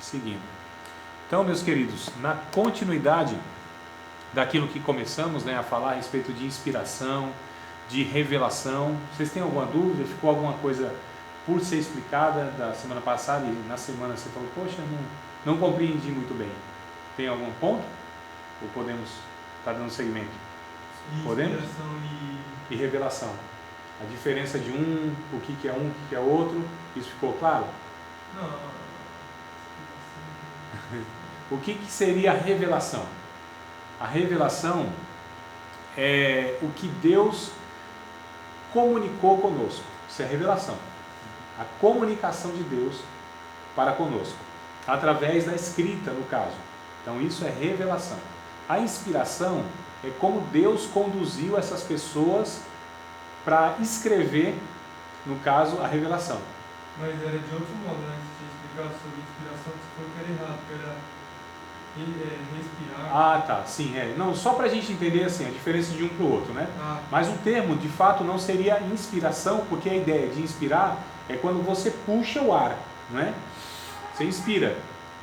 seguindo. Então, meus queridos, na continuidade daquilo que começamos, né, a falar a respeito de inspiração, de revelação, vocês têm alguma dúvida? Ficou alguma coisa por ser explicada da semana passada e na semana você falou, poxa, não compreendi muito bem. Tem algum ponto? Ou podemos estar dando segmento? Podemos? E revelação. A diferença de o que é um, o que é outro, isso ficou claro? Não. O que seria a revelação? A revelação é o que Deus comunicou conosco. Isso é revelação. A comunicação de Deus para conosco, através da escrita, no caso. Então isso é revelação. A inspiração é como Deus conduziu essas pessoas para escrever, no caso, a revelação. Mas era de outro modo, né? Se tinha explicado sobre inspiração, você falou que era errado, que era respirar. Ah, tá, sim, Não, só para a gente entender assim, a diferença de um para o outro, né? Mas o termo, de fato, não seria inspiração, porque a ideia de inspirar é quando você puxa o ar, não é? Você inspira.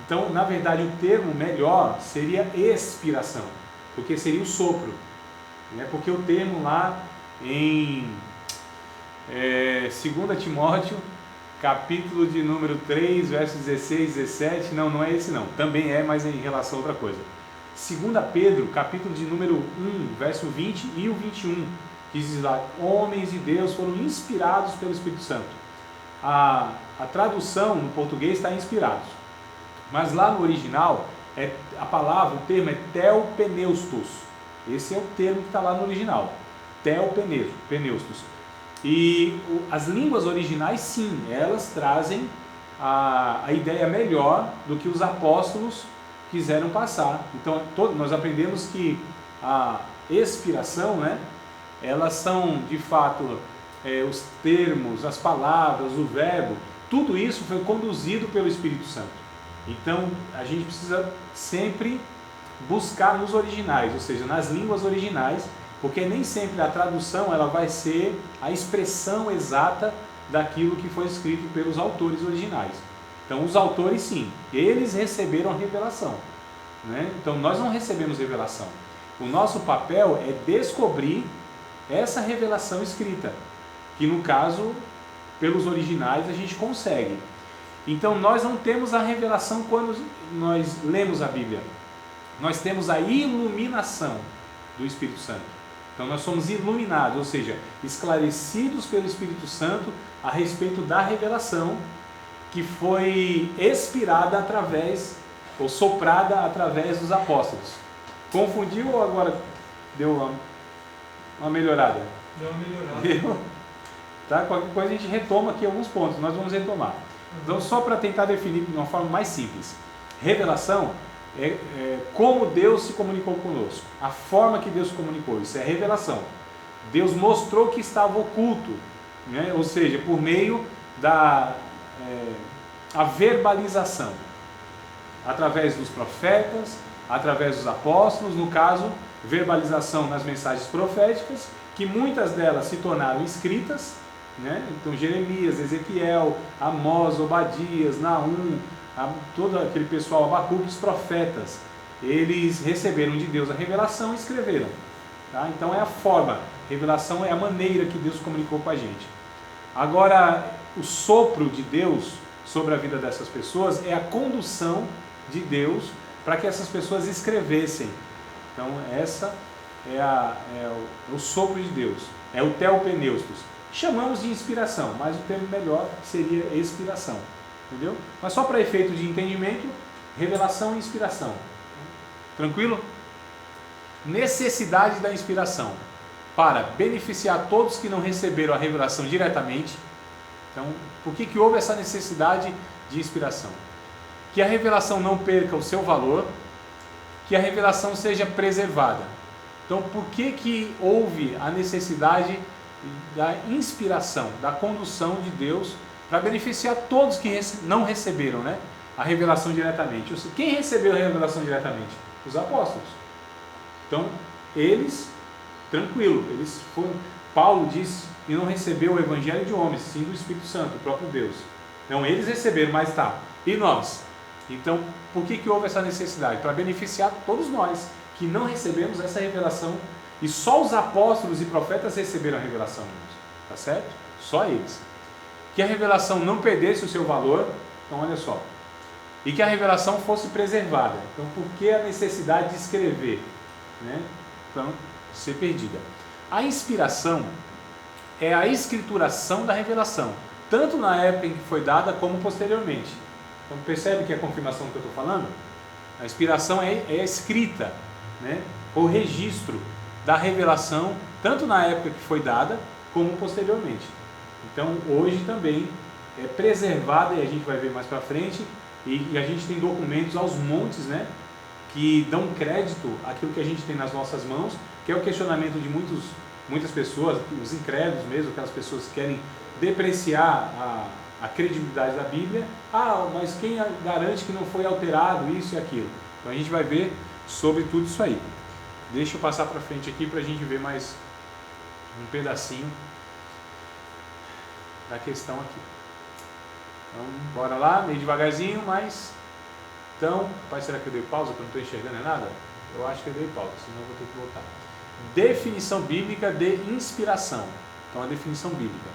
Então, na verdade, o termo melhor seria expiração, porque seria o sopro, né? Porque o termo lá em 2 Timóteo, capítulo de número 3, versos 16 e 17, não é esse não, também é, mas em relação a outra coisa. 2 Pedro, capítulo de número 1, verso 20 e o 21, que diz lá, homens de Deus foram inspirados pelo Espírito Santo. A tradução no português está inspirados, mas lá no original, a palavra, o termo é theopneustos. Esse é o termo que está lá no original, theopneustos. E as línguas originais, sim, elas trazem a ideia melhor do que os apóstolos quiseram passar. Então, nós aprendemos que a expiração, né, elas são, de fato, os termos, as palavras, o verbo, tudo isso foi conduzido pelo Espírito Santo. Então, a gente precisa sempre buscar nos originais, ou seja, nas línguas originais, porque nem sempre a tradução ela vai ser a expressão exata daquilo que foi escrito pelos autores originais. Então os autores sim, eles receberam a revelação, né? Então nós não recebemos revelação. O nosso papel é descobrir essa revelação escrita, que no caso, pelos originais a gente consegue. Então nós não temos a revelação quando nós lemos a Bíblia, nós temos a iluminação do Espírito Santo. Então nós somos iluminados, ou seja, esclarecidos pelo Espírito Santo a respeito da revelação que foi expirada através, ou soprada através dos apóstolos. Confundiu ou agora deu uma melhorada? Deu uma melhorada. Deu? Tá? Qualquer coisa a gente retoma aqui alguns pontos, nós vamos retomar. Então só para tentar definir de uma forma mais simples. Revelação como Deus se comunicou conosco, a forma que Deus se comunicou, isso é revelação. Deus mostrou que estava oculto, né? Ou seja, por meio da a verbalização, através dos profetas, através dos apóstolos, no caso, verbalização nas mensagens proféticas, que muitas delas se tornaram escritas, né? Então Jeremias, Ezequiel, Amós, Obadias, Naum, todo aquele pessoal, Abacuque, os profetas, eles receberam de Deus a revelação e escreveram. Tá? Então é a forma, revelação é a maneira que Deus comunicou com a gente. Agora, o sopro de Deus sobre a vida dessas pessoas é a condução de Deus para que essas pessoas escrevessem. Então essa é o sopro de Deus, é o theopneustos. Chamamos de inspiração, mas o termo melhor seria expiração. Entendeu? Mas só para efeito de entendimento, revelação e inspiração. Tranquilo? Necessidade da inspiração para beneficiar todos que não receberam a revelação diretamente. Então, por que houve essa necessidade de inspiração? Que a revelação não perca o seu valor, que a revelação seja preservada. Então, por que houve a necessidade da inspiração, da condução de Deus para beneficiar todos que não receberam, né, a revelação diretamente? Quem recebeu a revelação diretamente? Os apóstolos. Então, eles, tranquilo, eles foram. Paulo diz que não recebeu o evangelho de homens, sim do Espírito Santo, o próprio Deus. Então, eles receberam, mas tá. E nós? Então, por que houve essa necessidade? Para beneficiar todos nós que não recebemos essa revelação, e só os apóstolos e profetas receberam a revelação, tá certo? Só eles. Que a revelação não perdesse o seu valor, então olha só, e que a revelação fosse preservada. Então, por que a necessidade de escrever, né? Então, ser perdida. A inspiração é a escrituração da revelação, tanto na época em que foi dada como posteriormente. Então, percebe que é a confirmação do que eu estou falando? A inspiração é a escrita, né? O registro da revelação, tanto na época que foi dada, como posteriormente. Então, hoje também é preservada, e a gente vai ver mais para frente, e a gente tem documentos aos montes, né? Que dão crédito àquilo que a gente tem nas nossas mãos, que é o questionamento de muitas pessoas, os incrédulos mesmo, aquelas pessoas que querem depreciar a credibilidade da Bíblia. Ah, mas quem garante que não foi alterado isso e aquilo? Então a gente vai ver sobre tudo isso aí. Deixa eu passar para frente aqui para a gente ver mais um pedacinho da questão aqui. Então, bora lá, meio devagarzinho, mas... Então, pai, será que eu dei pausa? Que eu não estou enxergando nada? Eu acho que eu dei pausa, senão eu vou ter que voltar. Definição bíblica de inspiração. Então, a definição bíblica.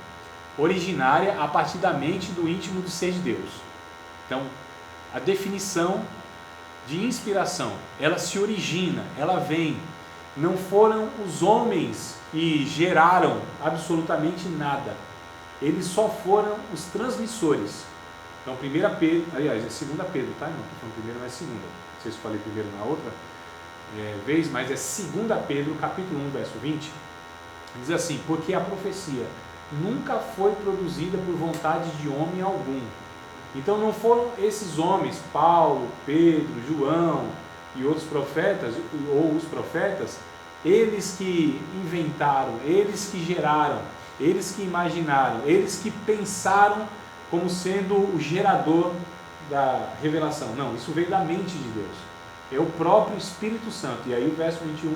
Originária a partir da mente do íntimo do ser de Deus. Então, a definição de inspiração, ela se origina, ela vem. Não foram os homens que geraram absolutamente nada. Eles só foram os transmissores. Então, 1 Pedro, aliás, é 2 Pedro, tá? Não estou falando primeiro, mas segunda. Não sei se falei primeiro na outra vez, mas é 2 Pedro, capítulo 1, verso 20. Diz assim: porque a profecia nunca foi produzida por vontade de homem algum. Então, não foram esses homens, Paulo, Pedro, João e outros profetas, ou os profetas, eles que inventaram, eles que geraram, eles que imaginaram, eles que pensaram como sendo o gerador da revelação. Não, isso veio da mente de Deus. É o próprio Espírito Santo. E aí o verso 21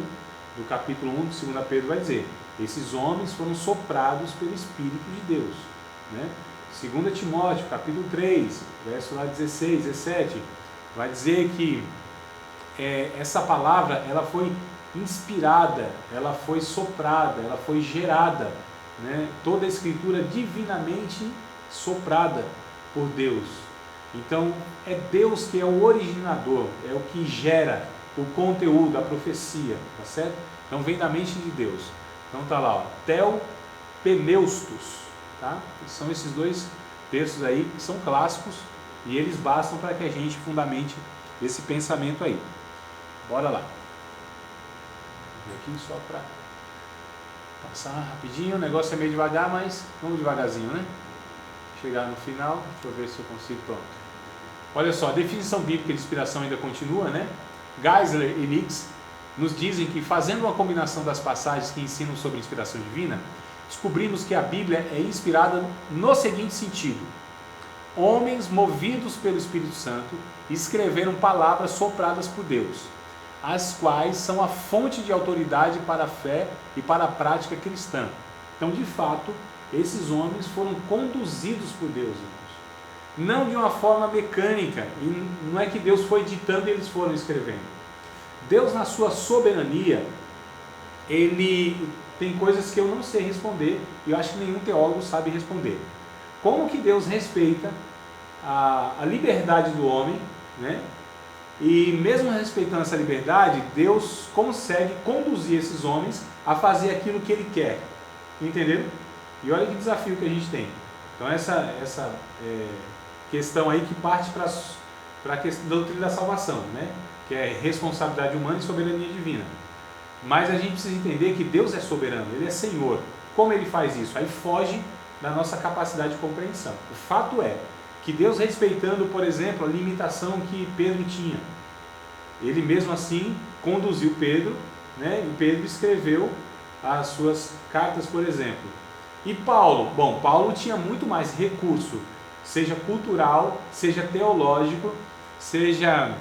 do capítulo 1 de 2 Pedro vai dizer: esses homens foram soprados pelo Espírito de Deus, né? 2 Timóteo, capítulo 3, verso lá 16, 17, vai dizer que essa palavra, ela foi inspirada, ela foi soprada, ela foi gerada, né? Toda a escritura divinamente soprada por Deus. Então, é Deus que é o originador, é o que gera o conteúdo, a profecia, tá certo? Então, vem da mente de Deus. Então, tá lá, ó, Theopneustos, tá? São esses dois textos aí que são clássicos e eles bastam para que a gente fundamente esse pensamento aí. Bora lá. Aqui só para passar rapidinho, o negócio é meio devagar, mas vamos devagarzinho, né? Chegar no final, deixa eu ver se eu consigo, pronto. Olha só, a definição bíblica de inspiração ainda continua, né? Geisler e Nix nos dizem que, fazendo uma combinação das passagens que ensinam sobre inspiração divina, descobrimos que a Bíblia é inspirada no seguinte sentido: homens movidos pelo Espírito Santo escreveram palavras sopradas por Deus, as quais são a fonte de autoridade para a fé e para a prática cristã. Então, de fato, esses homens foram conduzidos por Deus, irmãos. Não de uma forma mecânica, e não é que Deus foi ditando e eles foram escrevendo. Deus, na sua soberania, Ele tem coisas que eu não sei responder, e eu acho que nenhum teólogo sabe responder. Como que Deus respeita a liberdade do homem, né? E mesmo respeitando essa liberdade, Deus consegue conduzir esses homens a fazer aquilo que Ele quer. Entenderam? E olha que desafio que a gente tem. Então essa questão aí que parte para a questão da doutrina da salvação, né? Que é responsabilidade humana e soberania divina. Mas a gente precisa entender que Deus é soberano, Ele é Senhor. Como Ele faz isso? Aí foge da nossa capacidade de compreensão. O fato é que Deus, respeitando, por exemplo, a limitação que Pedro tinha, Ele mesmo assim conduziu Pedro, né? E Pedro escreveu as suas cartas, por exemplo. E Paulo? Bom, Paulo tinha muito mais recurso, seja cultural, seja teológico, seja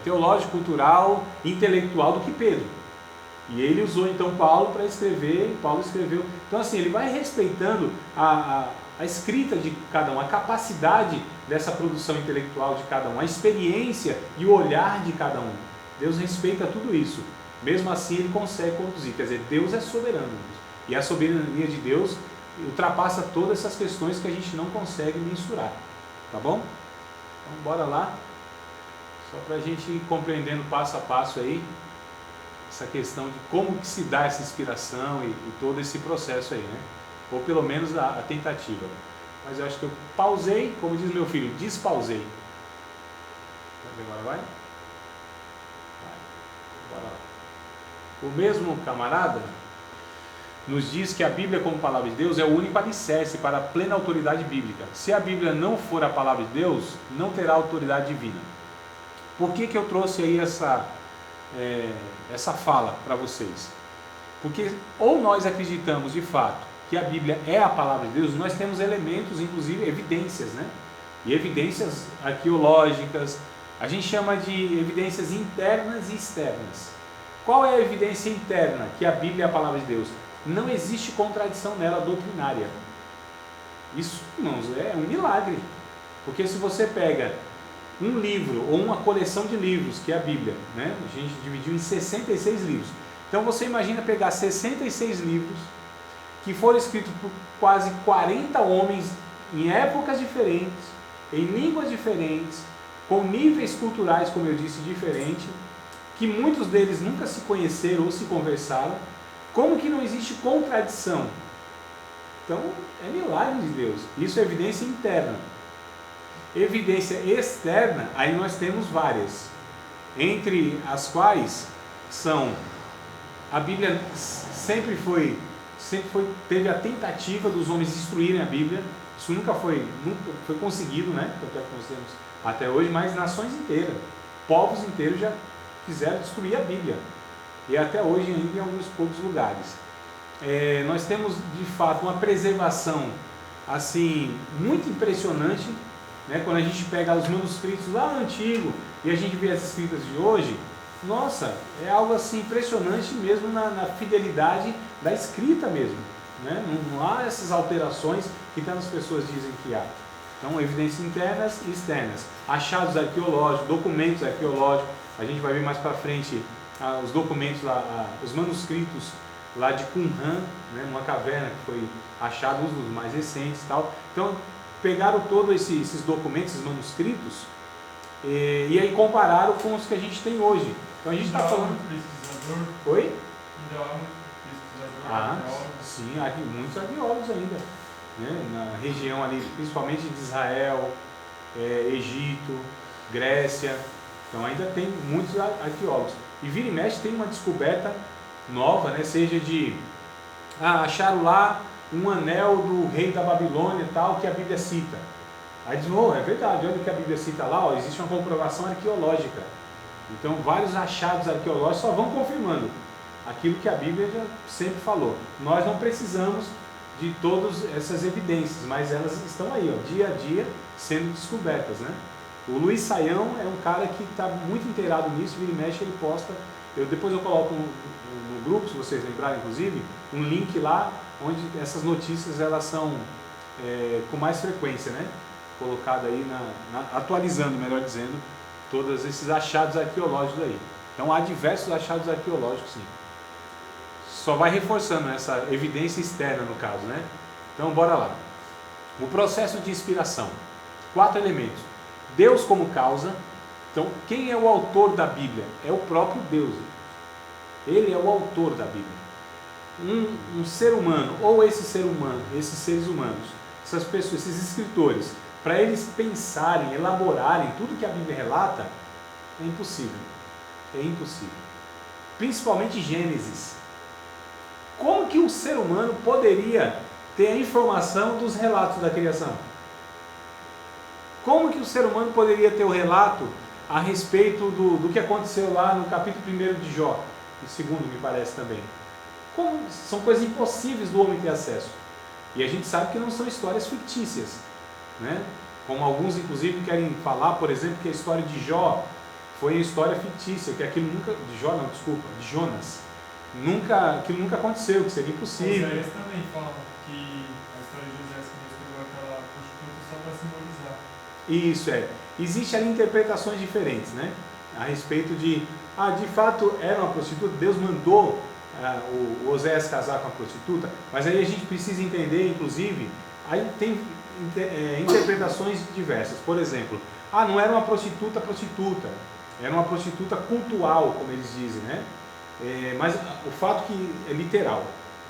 teológico, cultural, intelectual, do que Pedro. E ele usou então Paulo para escrever, Paulo escreveu. Então assim, ele vai respeitando a escrita de cada um, a capacidade dessa produção intelectual de cada um, a experiência e o olhar de cada um. Deus respeita tudo isso. Mesmo assim, Ele consegue conduzir. Quer dizer, Deus é soberano. E a soberania de Deus ultrapassa todas essas questões que a gente não consegue mensurar. Tá bom? Então, bora lá. Só para a gente ir compreendendo passo a passo aí essa questão de como que se dá essa inspiração e todo esse processo aí, né? Ou pelo menos a tentativa. Mas eu acho que eu pausei, como diz meu filho, despausei. Agora vai? Bora lá. O mesmo camarada nos diz que a Bíblia como palavra de Deus é o único alicerce para a plena autoridade bíblica. Se a Bíblia não for a palavra de Deus, não terá autoridade divina. Por que eu trouxe aí essa fala para vocês? Porque ou nós acreditamos de fato que a Bíblia é a palavra de Deus, nós temos elementos, inclusive evidências, né? E evidências arqueológicas, a gente chama de evidências internas e externas. Qual é a evidência interna que a Bíblia é a palavra de Deus? Não existe contradição nela doutrinária. Isso, irmãos, é um milagre. Porque se você pega um livro ou uma coleção de livros, que é a Bíblia, né? A gente dividiu em 66 livros. Então você imagina pegar 66 livros que foram escritos por quase 40 homens em épocas diferentes, em línguas diferentes, com níveis culturais, como eu disse, diferentes, que muitos deles nunca se conheceram ou se conversaram. Como que não existe contradição? Então, é milagre de Deus. Isso é evidência interna. Evidência externa, aí nós temos várias, entre as quais são: a Bíblia sempre teve a tentativa dos homens destruírem a Bíblia. Isso nunca foi conseguido, né? Tanto é que nós temos até hoje, mas nações inteiras, povos inteiros já quiseram destruir a Bíblia, e até hoje ainda em alguns poucos lugares. Nós temos de fato uma preservação assim muito impressionante, né? Quando a gente pega os manuscritos lá no antigo e a gente vê as escritas de hoje, nossa, é algo assim impressionante mesmo na fidelidade da escrita mesmo, né? Não há essas alterações que tantas pessoas dizem que há. Então, evidências internas e externas, achados arqueológicos, documentos arqueológicos. A gente vai ver mais para frente os documentos lá, os manuscritos lá de Qumran, né, numa caverna que foi achado, um dos mais recentes e tal. Então, pegaram todos esses documentos, esses manuscritos, e aí compararam com os que a gente tem hoje. Então a gente está falando. Pesquisador. Oi? Ainda há muito pesquisador. Sim, há muitos arqueólogos ainda, né, na região ali, principalmente de Israel, Egito, Grécia. Então ainda tem muitos arqueólogos. E vira e mexe tem uma descoberta nova, né? Seja de acharam lá um anel do rei da Babilônia e tal, que a Bíblia cita. Aí diz, é verdade, olha o que a Bíblia cita lá, existe uma comprovação arqueológica. Então vários achados arqueológicos só vão confirmando aquilo que a Bíblia já sempre falou. Nós não precisamos de todas essas evidências, mas elas estão aí, dia a dia, sendo descobertas, né? O Luiz Saião é um cara que está muito inteirado nisso, vira e mexe, ele posta. Depois eu coloco no grupo, se vocês lembrarem, inclusive, um link lá, onde essas notícias elas são com mais frequência, né? Colocado aí, atualizando, melhor dizendo, todos esses achados arqueológicos aí. Então há diversos achados arqueológicos, sim. Só vai reforçando essa evidência externa, no caso, né? Então bora lá. O processo de inspiração. 4 elementos. Deus como causa. Então, quem é o autor da Bíblia? É o próprio Deus. Ele é o autor da Bíblia. Um ser humano, ou esse ser humano, esses seres humanos, essas pessoas, esses escritores, para eles pensarem, elaborarem tudo que a Bíblia relata, é impossível. É impossível. Principalmente Gênesis. Como que um ser humano poderia ter a informação dos relatos da criação? Como que o ser humano poderia ter o relato a respeito do que aconteceu lá no capítulo 1 de Jó, e 2, me parece também? São coisas impossíveis do homem ter acesso. E a gente sabe que não são histórias fictícias, né? Como alguns inclusive querem falar, por exemplo, que a história de Jó foi uma história fictícia, que aquilo nunca... De Jonas. Aquilo nunca aconteceu, que seria impossível. Oséias também fala que a história de José que Deus pegou aquela prostituta só para simbolizar. Isso é. Existem ali interpretações diferentes, né? A respeito de fato era uma prostituta, Deus mandou o Oséias casar com a prostituta, mas aí a gente precisa entender, inclusive, aí tem interpretações diversas. Por exemplo, não era uma prostituta, era uma prostituta cultual, como eles dizem, né? Mas o fato que é literal,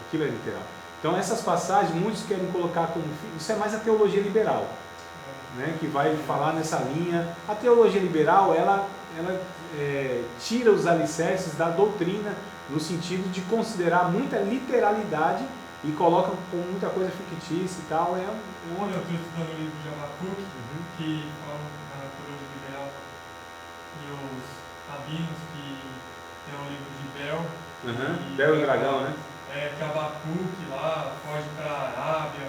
aquilo é literal. Então essas passagens, muitos querem colocar como... Isso é mais a teologia liberal, né? Que vai falar nessa linha. A teologia liberal, ela tira os alicerces da doutrina, no sentido de considerar muita literalidade e coloca com muita coisa fictícia e tal. Olha, eu estou estudando o livro de Abacuque, que fala na teologia liberal, e os rabinos, que tem o livro de Bel. Bel e Dragão, né? Que Abacuque lá foge para a Arábia,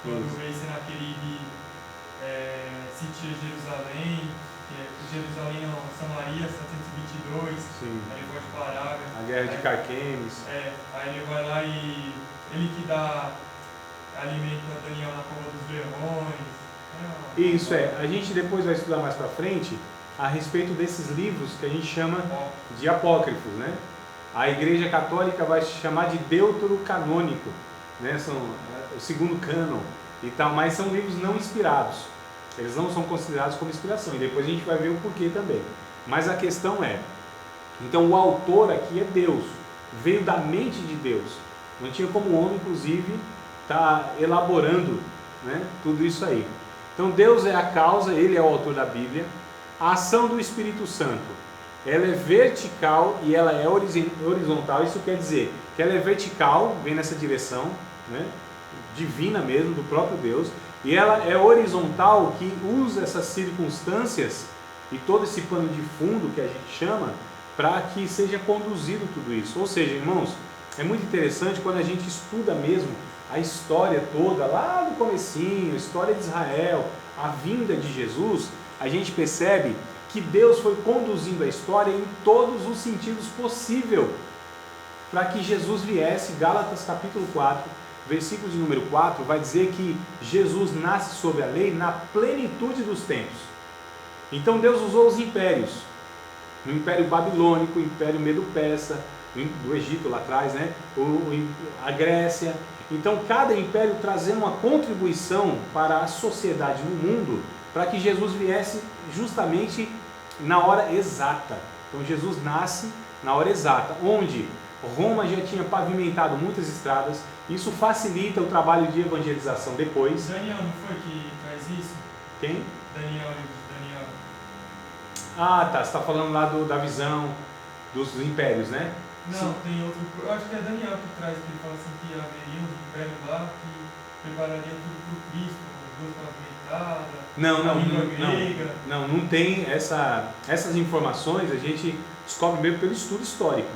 quando o rei Senaqueribe sitia Jerusalém. Jerusalém não, Samaria, 722, sim. Aí ele foge para a Arábia. A guerra de Carquemes. Aí ele vai lá e ele que dá alimento a Daniel na cova dos leões. Isso a gente depois vai estudar mais para frente a respeito desses livros que a gente chama de apócrifos, né? A Igreja Católica vai chamar de deuterocanônico, né? São o segundo cânon e tal, mas são livros não inspirados. Eles não são considerados como inspiração, e depois a gente vai ver o porquê também. Mas a questão então o autor aqui é Deus, veio da mente de Deus. Não tinha como o homem, inclusive, estar elaborando, né, tudo isso aí. Então Deus é a causa, Ele é o autor da Bíblia. A ação do Espírito Santo, ela é vertical e ela é horizontal. Isso quer dizer que ela é vertical, vem nessa direção, né, divina mesmo, do próprio Deus. E ela é horizontal, que usa essas circunstâncias e todo esse pano de fundo que a gente chama, para que seja conduzido tudo isso. Ou seja, irmãos, é muito interessante quando a gente estuda mesmo a história toda, lá no comecinho, a história de Israel, a vinda de Jesus, a gente percebe que Deus foi conduzindo a história em todos os sentidos possível para que Jesus viesse. Gálatas capítulo 4, versículo de número 4, vai dizer que Jesus nasce sob a lei na plenitude dos tempos. Então Deus usou os impérios, o Império Babilônico, o Império Medo-Persa, do Egito lá atrás, né? A Grécia. Então cada império trazendo uma contribuição para a sociedade no mundo, para que Jesus viesse justamente na hora exata. Então Jesus nasce na hora exata, onde Roma já tinha pavimentado muitas estradas. Isso facilita o trabalho de evangelização depois. Daniel não foi que traz isso? Quem? Daniel. Tá, você está falando lá da visão dos impérios, né? Não, sim. Tem outro. Eu acho que é Daniel que traz, que ele fala assim que haveria um império lá que prepararia tudo para o Cristo, as duas pavimentadas. Não tem essas informações, a gente descobre mesmo pelo estudo histórico.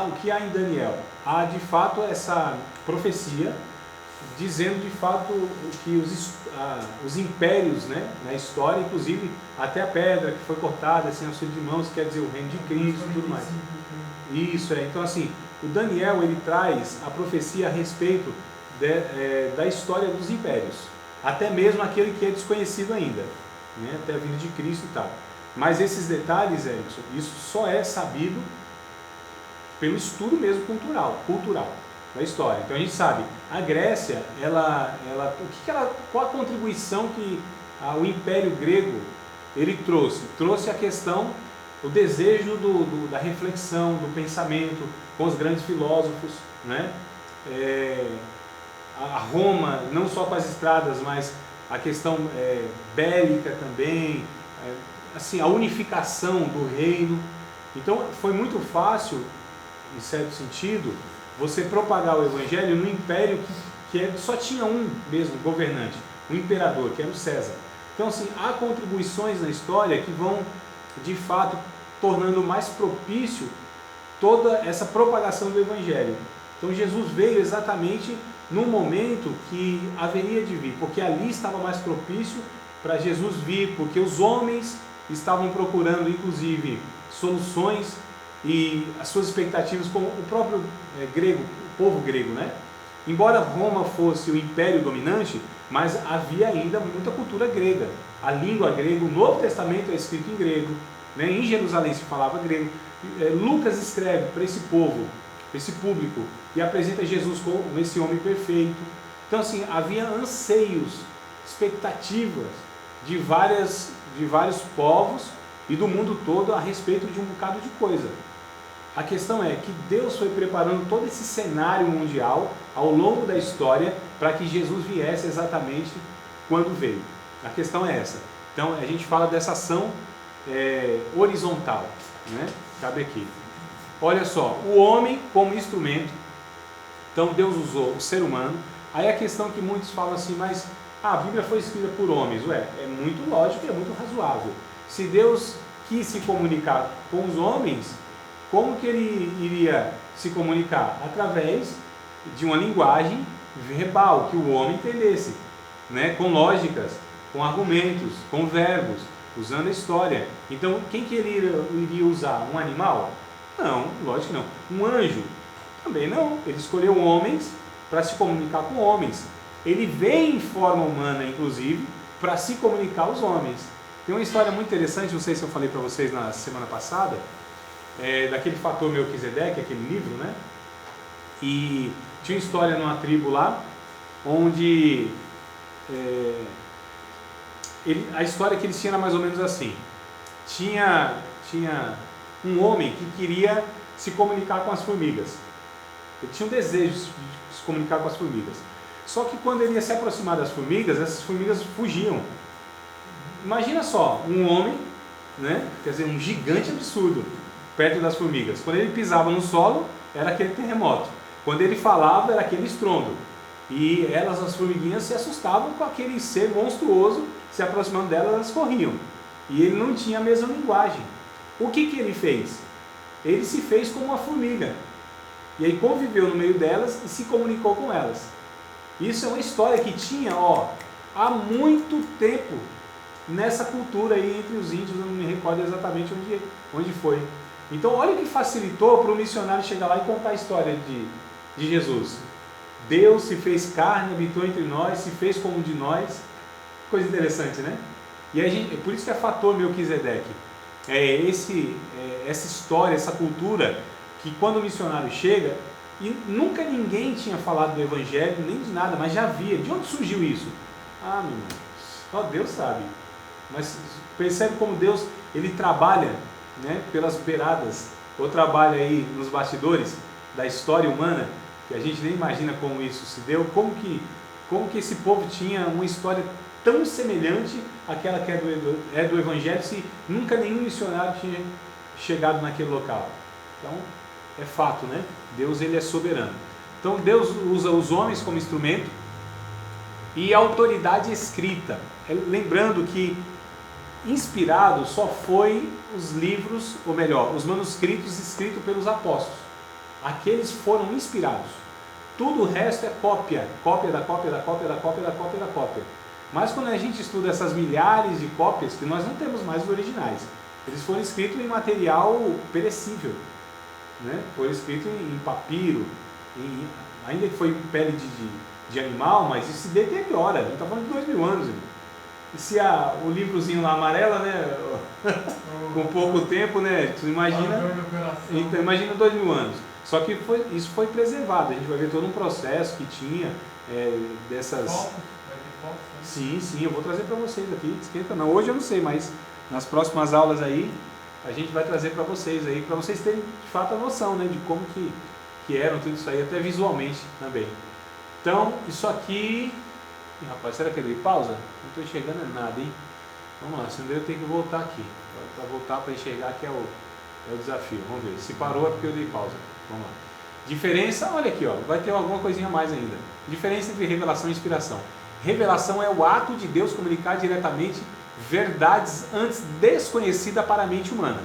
O que há em Daniel? Há de fato essa profecia dizendo de fato que os impérios, né, na história, inclusive até a pedra que foi cortada sem auxílio de mãos, quer dizer o reino de Cristo e tudo mais. Isso então assim, o Daniel ele traz a profecia a respeito da história dos impérios, até mesmo aquele que é desconhecido ainda, né, até a vinda de Cristo e tal. Mas esses detalhes, Erickson, isso só é sabido pelo estudo mesmo cultural da história. Então a gente sabe, a Grécia, qual a contribuição que o Império Grego ele trouxe? Trouxe a questão, o desejo da reflexão, do pensamento, com os grandes filósofos, né? A Roma, não só com as estradas, mas a questão bélica também, assim, a unificação do reino. Então foi muito fácil, em certo sentido, você propagar o evangelho no império que só tinha um mesmo governante, um imperador, que era o César. Então assim, há contribuições na história que vão de fato tornando mais propício toda essa propagação do evangelho. Então Jesus veio exatamente no momento que haveria de vir, porque ali estava mais propício para Jesus vir, porque os homens estavam procurando inclusive soluções e as suas expectativas, como o próprio grego, o povo grego, né? Embora Roma fosse o império dominante, mas havia ainda muita cultura grega. A língua grega, o Novo Testamento é escrito em grego, né? Em Jerusalém se falava grego. Lucas escreve para esse povo, para esse público, e apresenta Jesus como esse homem perfeito. Então assim, havia anseios, expectativas de vários povos e do mundo todo a respeito de um bocado de coisa. A questão é que Deus foi preparando todo esse cenário mundial ao longo da história para que Jesus viesse exatamente quando veio. A questão é essa. Então a gente fala dessa ação horizontal, né? Cabe aqui. Olha só, o homem como instrumento. Então Deus usou o ser humano. Aí a questão que muitos falam assim, mas a Bíblia foi escrita por homens. É muito lógico e é muito razoável. Se Deus quis se comunicar com os homens, como que ele iria se comunicar? Através de uma linguagem verbal, que o homem entendesse, né? Com lógicas, com argumentos, com verbos, usando a história. Então, quem que ele iria usar? Um animal? Não, lógico que não. Um anjo? Também não. Ele escolheu homens para se comunicar com homens. Ele veio em forma humana, inclusive, para se comunicar aos homens. Tem uma história muito interessante, não sei se eu falei para vocês na semana passada, daquele fator Melquisedeque, aquele livro, né? E tinha uma história numa tribo lá, onde a história que eles tinham era mais ou menos assim. Tinha um homem que queria se comunicar com as formigas. Ele tinha um desejo de se comunicar com as formigas. Só que quando ele ia se aproximar das formigas, essas formigas fugiam. Imagina só, um homem, né? Quer dizer, um gigante absurdo, perto das formigas. Quando ele pisava no solo, era aquele terremoto. Quando ele falava, era aquele estrondo. E elas, as formiguinhas, se assustavam com aquele ser monstruoso, se aproximando delas, elas corriam. E ele não tinha a mesma linguagem. O que ele fez? Ele se fez como uma formiga. E aí conviveu no meio delas e se comunicou com elas. Isso é uma história que tinha, há muito tempo, nessa cultura aí entre os índios, eu não me recordo exatamente onde foi. Então olha o que facilitou para o missionário chegar lá e contar a história de Jesus. Deus se fez carne, habitou entre nós, se fez como um de nós. Coisa interessante, né? E aí, por isso que é fator Melquisedeque. Essa história, essa cultura, que quando o missionário chega, e nunca ninguém tinha falado do evangelho, nem de nada, mas já havia. De onde surgiu isso? Meu irmão, só Deus sabe. Mas percebe como Deus, ele trabalha, né, pelas beiradas, ou trabalha aí nos bastidores da história humana, que a gente nem imagina como isso se deu, como que esse povo tinha uma história tão semelhante àquela que é do evangelho, se nunca nenhum missionário tinha chegado naquele local. Então, é fato, né? Deus, ele é soberano. Então, Deus usa os homens como instrumento e a autoridade escrita. Lembrando que inspirado só foi os livros, ou melhor, os manuscritos escritos pelos apóstolos. Aqueles foram inspirados. Tudo o resto é cópia da cópia da cópia da cópia da cópia da cópia. Mas quando a gente estuda essas milhares de cópias, que nós não temos mais os originais, eles foram escritos em material perecível, né? Foi escrito em papiro, ainda que foi em pele de animal, mas isso se deteriora. A gente está falando de 2000 anos. E se o livrozinho lá amarela, né? Com pouco tempo, né? Tu imagina, então, imagina 2000 anos. Só que isso foi preservado. A gente vai ver todo um processo que tinha dessas. Sim, eu vou trazer para vocês aqui. Esquenta não. Hoje eu não sei, mas nas próximas aulas aí a gente vai trazer para vocês terem de fato a noção, né, de como que eram tudo isso aí, até visualmente também. Então, isso aqui. Rapaz, será que eu dei pausa? Não estou enxergando nada, hein? Vamos lá, senão eu tenho que voltar aqui. Para voltar para enxergar que é o desafio. Vamos ver. Se parou é porque eu dei pausa. Vamos lá. Diferença, olha aqui, vai ter alguma coisinha a mais ainda. Diferença entre revelação e inspiração. Revelação é o ato de Deus comunicar diretamente verdades antes desconhecidas para a mente humana.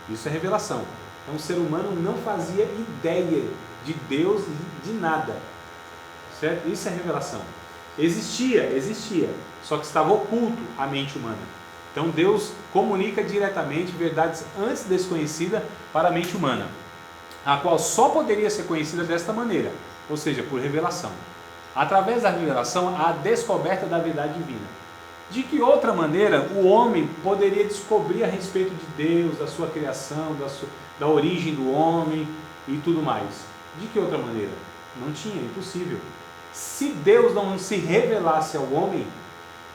Isso é revelação. Então o ser humano não fazia ideia de Deus, de nada. Certo? Isso é revelação. Existia, só que estava oculto à mente humana. Então Deus comunica diretamente verdades antes desconhecidas para a mente humana, a qual só poderia ser conhecida desta maneira, ou seja, por revelação. Através da revelação, há a descoberta da verdade divina. De que outra maneira o homem poderia descobrir a respeito de Deus, da sua criação, da origem do homem e tudo mais? De que outra maneira? Não tinha, impossível. Se Deus não se revelasse ao homem,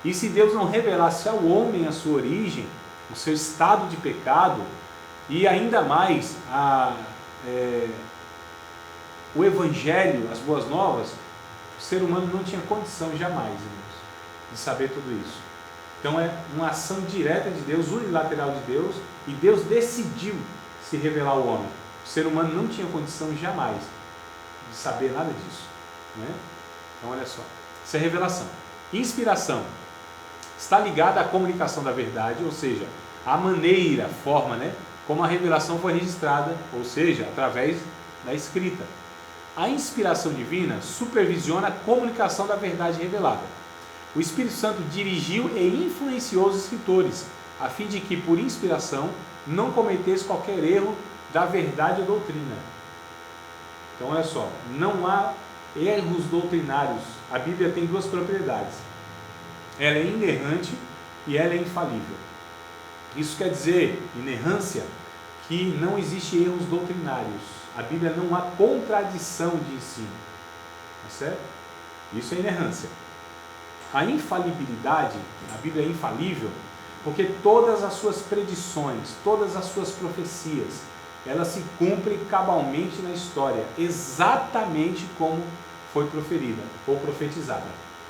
e se Deus não revelasse ao homem a sua origem, o seu estado de pecado, e ainda mais o Evangelho, as boas novas, o ser humano não tinha condição jamais, irmãos, de saber tudo isso. Então é uma ação direta de Deus, unilateral de Deus, e Deus decidiu se revelar ao homem. O ser humano não tinha condição jamais de saber nada disso, né? Então olha só, isso é revelação. Inspiração está ligada à comunicação da verdade, ou seja, a maneira, a forma, né, como a revelação foi registrada, ou seja, através da escrita. A inspiração divina supervisiona a comunicação da verdade revelada. O Espírito Santo dirigiu e influenciou os escritores, a fim de que, por inspiração, não cometesse qualquer erro da verdade ou doutrina. Então, olha só, não há erros doutrinários. A Bíblia tem duas propriedades. Ela é inerrante e ela é infalível. Isso quer dizer, inerrância, que não existe erros doutrinários. A Bíblia não há contradição de ensino. Tá certo? Isso é inerrância. A infalibilidade, a Bíblia é infalível, porque todas as suas predições, todas as suas profecias, elas se cumprem cabalmente na história, exatamente como foi proferida ou profetizada.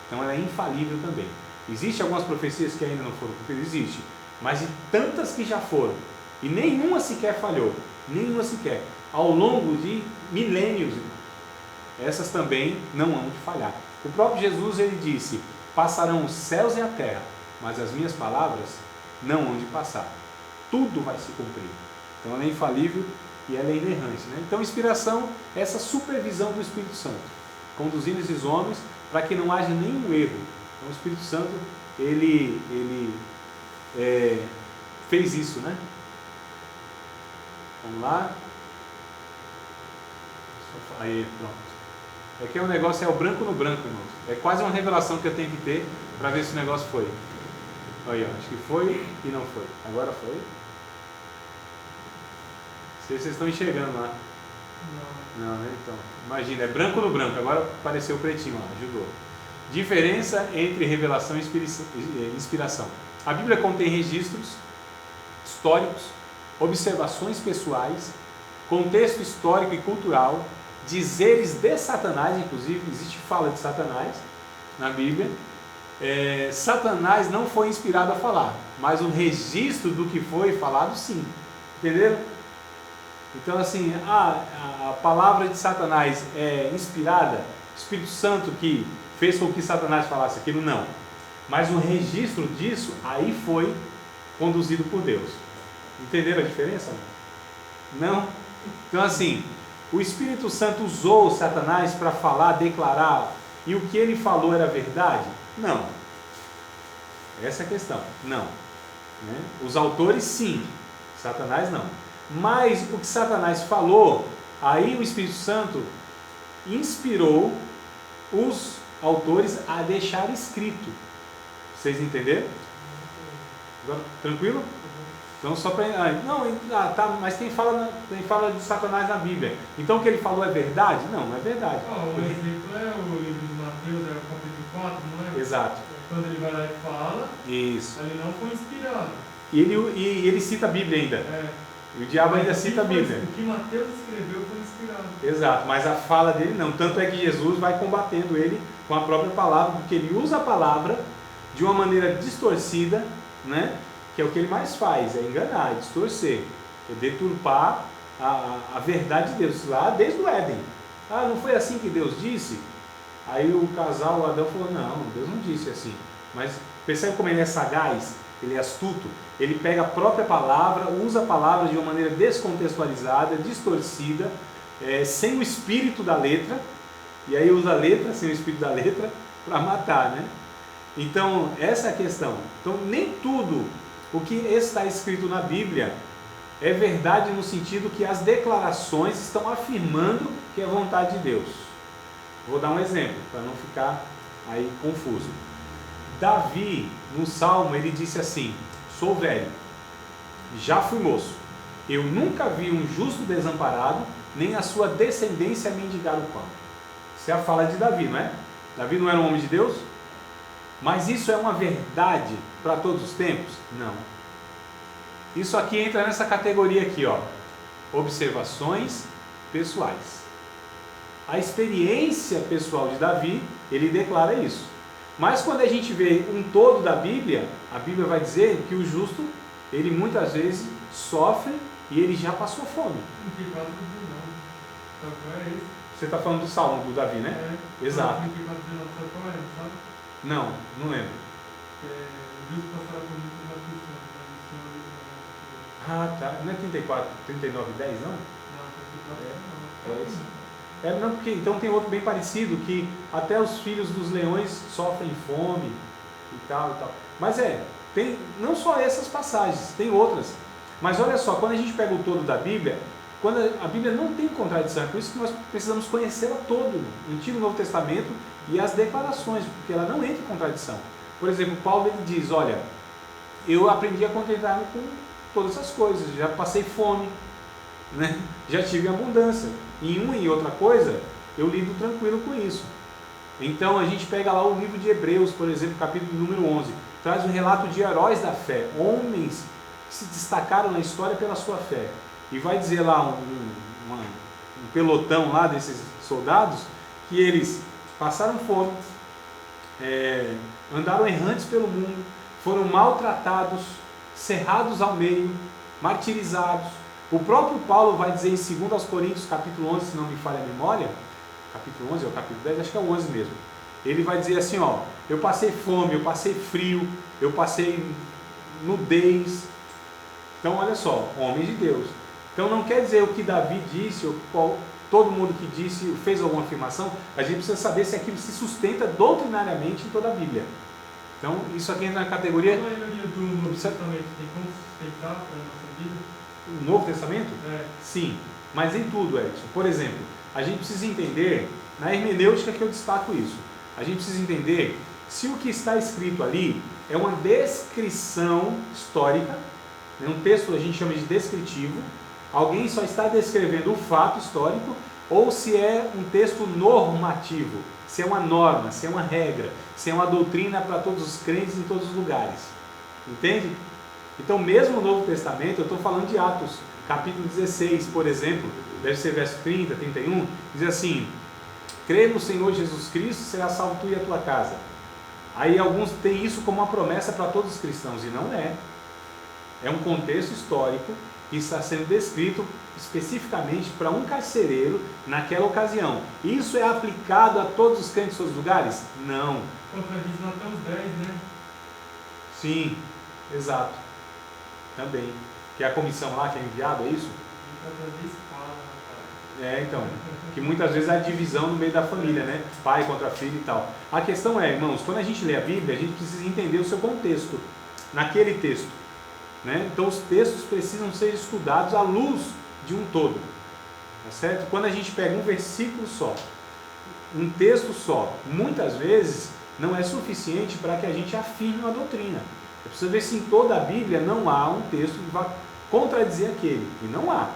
Então ela é infalível também. Existem algumas profecias que ainda não foram cumpridas? Existe. Mas de tantas que já foram, e nenhuma sequer falhou, nenhuma sequer, ao longo de milênios, essas também não hão de falhar. O próprio Jesus, ele disse: passarão os céus e a terra, mas as minhas palavras não hão de passar. Tudo vai se cumprir. Então ela é infalível e ela é inerrante, né? Então inspiração é essa supervisão do Espírito Santo, conduzindo esses homens para que não haja nenhum erro. Então o Espírito Santo, ele fez isso, né? Vamos lá. Aí, pronto. É que o negócio é o branco no branco, irmãos. É quase uma revelação que eu tenho que ter para ver se o negócio foi. Aí, ó, acho que foi e não foi. Agora foi. Vocês estão enxergando lá. Não, né? Então, imagina, é branco no branco. Agora apareceu o pretinho lá, ajudou. Diferença entre revelação e inspiração. A Bíblia contém registros históricos, observações pessoais, contexto histórico e cultural, dizeres de Satanás, inclusive existe fala de Satanás na Bíblia. Satanás não foi inspirado a falar, mas o registro do que foi falado, sim. Entenderam? Então, assim, a palavra de Satanás é inspirada, o Espírito Santo que fez com que Satanás falasse aquilo, não. Mas o registro disso, aí foi conduzido por Deus. Entenderam a diferença? Não? Então, assim, o Espírito Santo usou Satanás para falar, declarar, e o que ele falou era verdade? Não. Essa é a questão. Não. Né? Os autores, sim. Satanás, não. Mas o que Satanás falou, aí o Espírito Santo inspirou os autores a deixar escrito. Vocês entenderam? Agora, tranquilo? Então só para... tá, mas tem fala de Satanás na Bíblia. Então o que ele falou é verdade? Não, não é verdade. O exemplo é o livro de Mateus, capítulo 4, não é? Exato. Quando ele vai lá e fala, isso. Ele não foi inspirado. E ele cita a Bíblia ainda. E o diabo ainda cita a Bíblia. O que Mateus escreveu foi inspirado. Exato, mas a fala dele não. Tanto é que Jesus vai combatendo ele com a própria palavra, porque ele usa a palavra de uma maneira distorcida, né? Que é o que ele mais faz, é enganar, é distorcer, é deturpar a verdade de Deus, lá desde o Éden. Não foi assim que Deus disse? Aí o casal, o Adão, falou: não, Deus não disse assim. Mas percebe como ele é sagaz, ele é astuto, ele pega a própria palavra, usa a palavra de uma maneira descontextualizada, distorcida, sem o espírito da letra, e aí usa a letra, sem o espírito da letra, para matar, né? Então, essa é a questão. Então, nem tudo o que está escrito na Bíblia é verdade no sentido que as declarações estão afirmando que é vontade de Deus. Vou dar um exemplo, para não ficar aí confuso. Davi, no Salmo, ele disse assim: sou velho, já fui moço, eu nunca vi um justo desamparado, nem a sua descendência mendigar o pão. Isso é a fala de Davi, não é? Davi não era um homem de Deus? Mas isso é uma verdade para todos os tempos? Não. Isso aqui entra nessa categoria aqui, ó, observações pessoais. A experiência pessoal de Davi, ele declara isso. Mas quando a gente vê um todo da Bíblia, a Bíblia vai dizer que o justo, ele muitas vezes sofre e ele já passou fome. Você está falando do Salmo do Davi, né? É. Exato. Não. Não lembro. Ah, tá. Não é 34, 39, 10, não? Não, É isso. Não, porque então tem outro bem parecido, que até os filhos dos leões sofrem fome e tal e tal. Mas tem não só essas passagens, tem outras. Mas olha só, quando a gente pega o todo da Bíblia, quando a Bíblia não tem contradição, é por isso que nós precisamos conhecê-la todo, o Antigo e o Novo Testamento e as declarações, porque ela não entra em contradição. Por exemplo, Paulo ele diz, olha, eu aprendi a contentar-me com todas essas coisas, já passei fome, né? Já tive abundância, em uma e outra coisa, eu lido tranquilo com isso. Então a gente pega lá o livro de Hebreus, por exemplo, capítulo número 11, traz um relato de heróis da fé, homens que se destacaram na história pela sua fé, e vai dizer lá um pelotão lá desses soldados, que eles passaram fome, andaram errantes pelo mundo, foram maltratados, cerrados ao meio, martirizados. O próprio Paulo vai dizer em 2 Coríntios capítulo 11, se não me falha a memória, capítulo 11 ou capítulo 10, acho que é o 11 mesmo, ele vai dizer assim, ó, eu passei fome, eu passei frio, eu passei nudez. Então olha só, homens de Deus. Então não quer dizer o que Davi disse, ou todo mundo que disse, fez alguma afirmação, a gente precisa saber se aquilo se sustenta doutrinariamente em toda a Bíblia. Então isso aqui entra na categoria... A maioria do Novo Testamento tem como sustentar para a nossa vida? O Novo Testamento? É. Sim, mas em tudo, Edson. Por exemplo, a gente precisa entender, na hermenêutica que eu destaco isso, a gente precisa entender se o que está escrito ali é uma descrição histórica, né, um texto a gente chama de descritivo, alguém só está descrevendo o fato histórico, ou se é um texto normativo, se é uma norma, se é uma regra, se é uma doutrina para todos os crentes em todos os lugares. Entende? Então, mesmo no Novo Testamento, eu estou falando de Atos, capítulo 16, por exemplo, deve ser verso 30, 31, diz assim, crê no Senhor Jesus Cristo, será salvo tu e a tua casa. Aí alguns têm isso como uma promessa para todos os cristãos, e não é. É um contexto histórico que está sendo descrito especificamente para um carcereiro naquela ocasião. Isso é aplicado a todos os crentes em todos os lugares? Não. Contradiz Mateus 10, né? Sim, exato. Também. Que é a comissão lá que é enviada, é isso? Então, que muitas vezes há divisão no meio da família, né? Pai contra filho e tal. A questão é, irmãos, quando a gente lê a Bíblia, a gente precisa entender o seu contexto, naquele texto, né? Então os textos precisam ser estudados à luz de um todo, tá certo? Quando a gente pega um versículo só, um texto só, muitas vezes não é suficiente para que a gente afirme uma doutrina. É preciso ver se em toda a Bíblia não há um texto que vá contradizer aquele, e não há.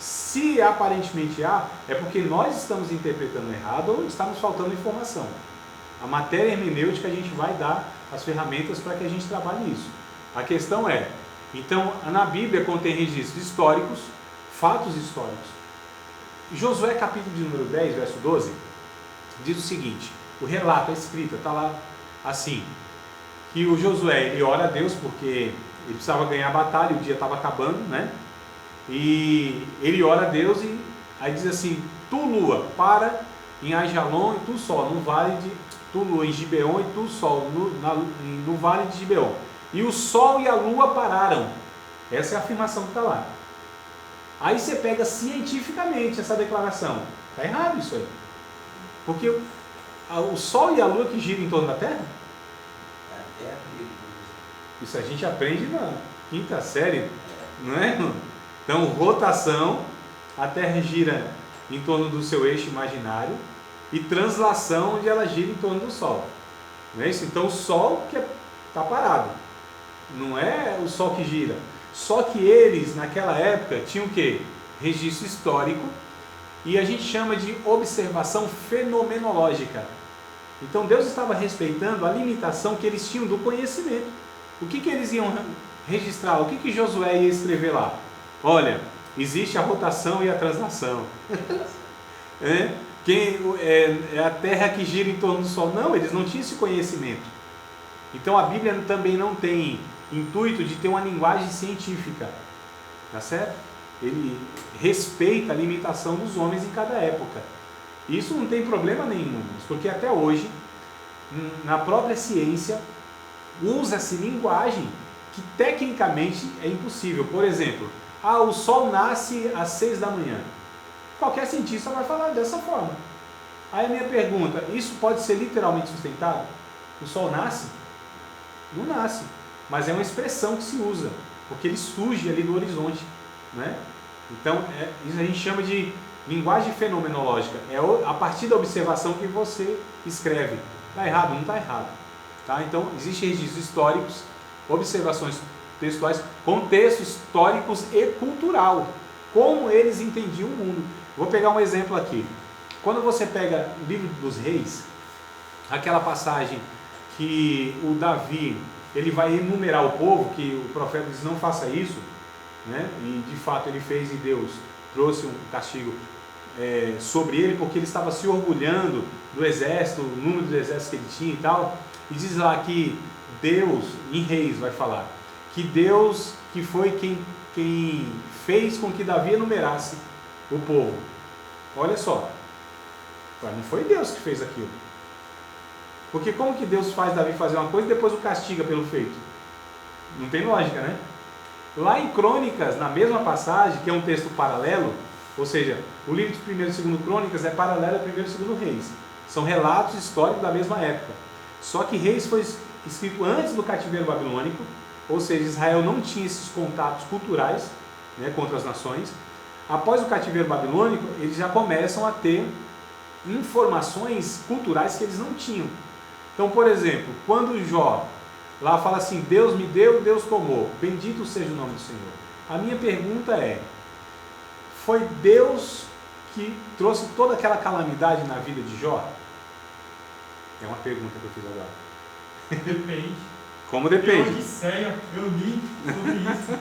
Se aparentemente há, é porque nós estamos interpretando errado ou estamos faltando informação. A matéria hermenêutica a gente vai dar as ferramentas para que a gente trabalhe isso. A questão é, então, na Bíblia contém registros históricos, fatos históricos. Josué capítulo de número 10, verso 12, diz o seguinte, o relato, a escrita, está lá assim, que o Josué, ele ora a Deus porque ele precisava ganhar a batalha, o dia estava acabando, né? E ele ora a Deus e aí diz assim, tu lua, para em Aijalon e tu sol, no vale de, tu lua em Gibeon e tu sol, no vale de Gibeon. E o sol e a lua pararam. Essa é a afirmação que está lá. Aí você pega cientificamente essa declaração. Está errado isso aí. Porque o sol e a lua que giram em torno da Terra? Isso a gente aprende na quinta série, não é? Então, rotação, a Terra gira em torno do seu eixo imaginário, e translação, onde ela gira em torno do Sol. Não é isso? Então o Sol que está parado, não é o Sol que gira. Só que eles, naquela época, tinham o quê? Registro histórico, e a gente chama de observação fenomenológica. Então Deus estava respeitando a limitação que eles tinham do conhecimento. O que eles iam registrar? O que Josué ia escrever lá? Olha, existe a rotação e a translação. É a Terra que gira em torno do Sol. Não, eles não tinham esse conhecimento. Então a Bíblia também não tem intuito de ter uma linguagem científica. Tá certo? Ele respeita a limitação dos homens em cada época. Isso não tem problema nenhum, porque até hoje, na própria ciência, usa-se linguagem que tecnicamente é impossível. Por exemplo, o Sol nasce às 6 da manhã. Qualquer cientista vai falar dessa forma. Aí a minha pergunta, isso pode ser literalmente sustentado? O Sol nasce? Não nasce, mas é uma expressão que se usa, porque ele surge ali do horizonte, né? Então, isso a gente chama de linguagem fenomenológica. É a partir da observação que você escreve. Está errado? Não está errado. Tá? Então, existem registros históricos, observações textuais, contexto históricos e cultural. Como eles entendiam o mundo. Vou pegar um exemplo aqui. Quando você pega o livro dos Reis, aquela passagem que o Davi, ele vai enumerar o povo, que o profeta diz, não faça isso, né? E de fato ele fez, e Deus trouxe um castigo sobre ele, porque ele estava se orgulhando do exército, o número do exército que ele tinha e tal, e diz lá que Deus, em Reis vai falar, que Deus que foi quem fez com que Davi enumerasse o povo. Olha só, não foi Deus que fez aquilo, porque como que Deus faz Davi fazer uma coisa e depois o castiga pelo feito? Não tem lógica, né? Lá em Crônicas, na mesma passagem, que é um texto paralelo, ou seja, o livro de 1º e 2º Crônicas é paralelo a 1º e 2º Reis. São relatos históricos da mesma época. Só que Reis foi escrito antes do cativeiro babilônico, ou seja, Israel não tinha esses contatos culturais, né, com outras nações. Após o cativeiro babilônico, eles já começam a ter informações culturais que eles não tinham. Então, por exemplo, quando Jó lá fala assim, Deus me deu, Deus tomou, bendito seja o nome do Senhor. A minha pergunta é, foi Deus que trouxe toda aquela calamidade na vida de Jó? É uma pergunta que eu fiz agora. Depende. Como depende? Tem Odisseia, eu li sobre isso.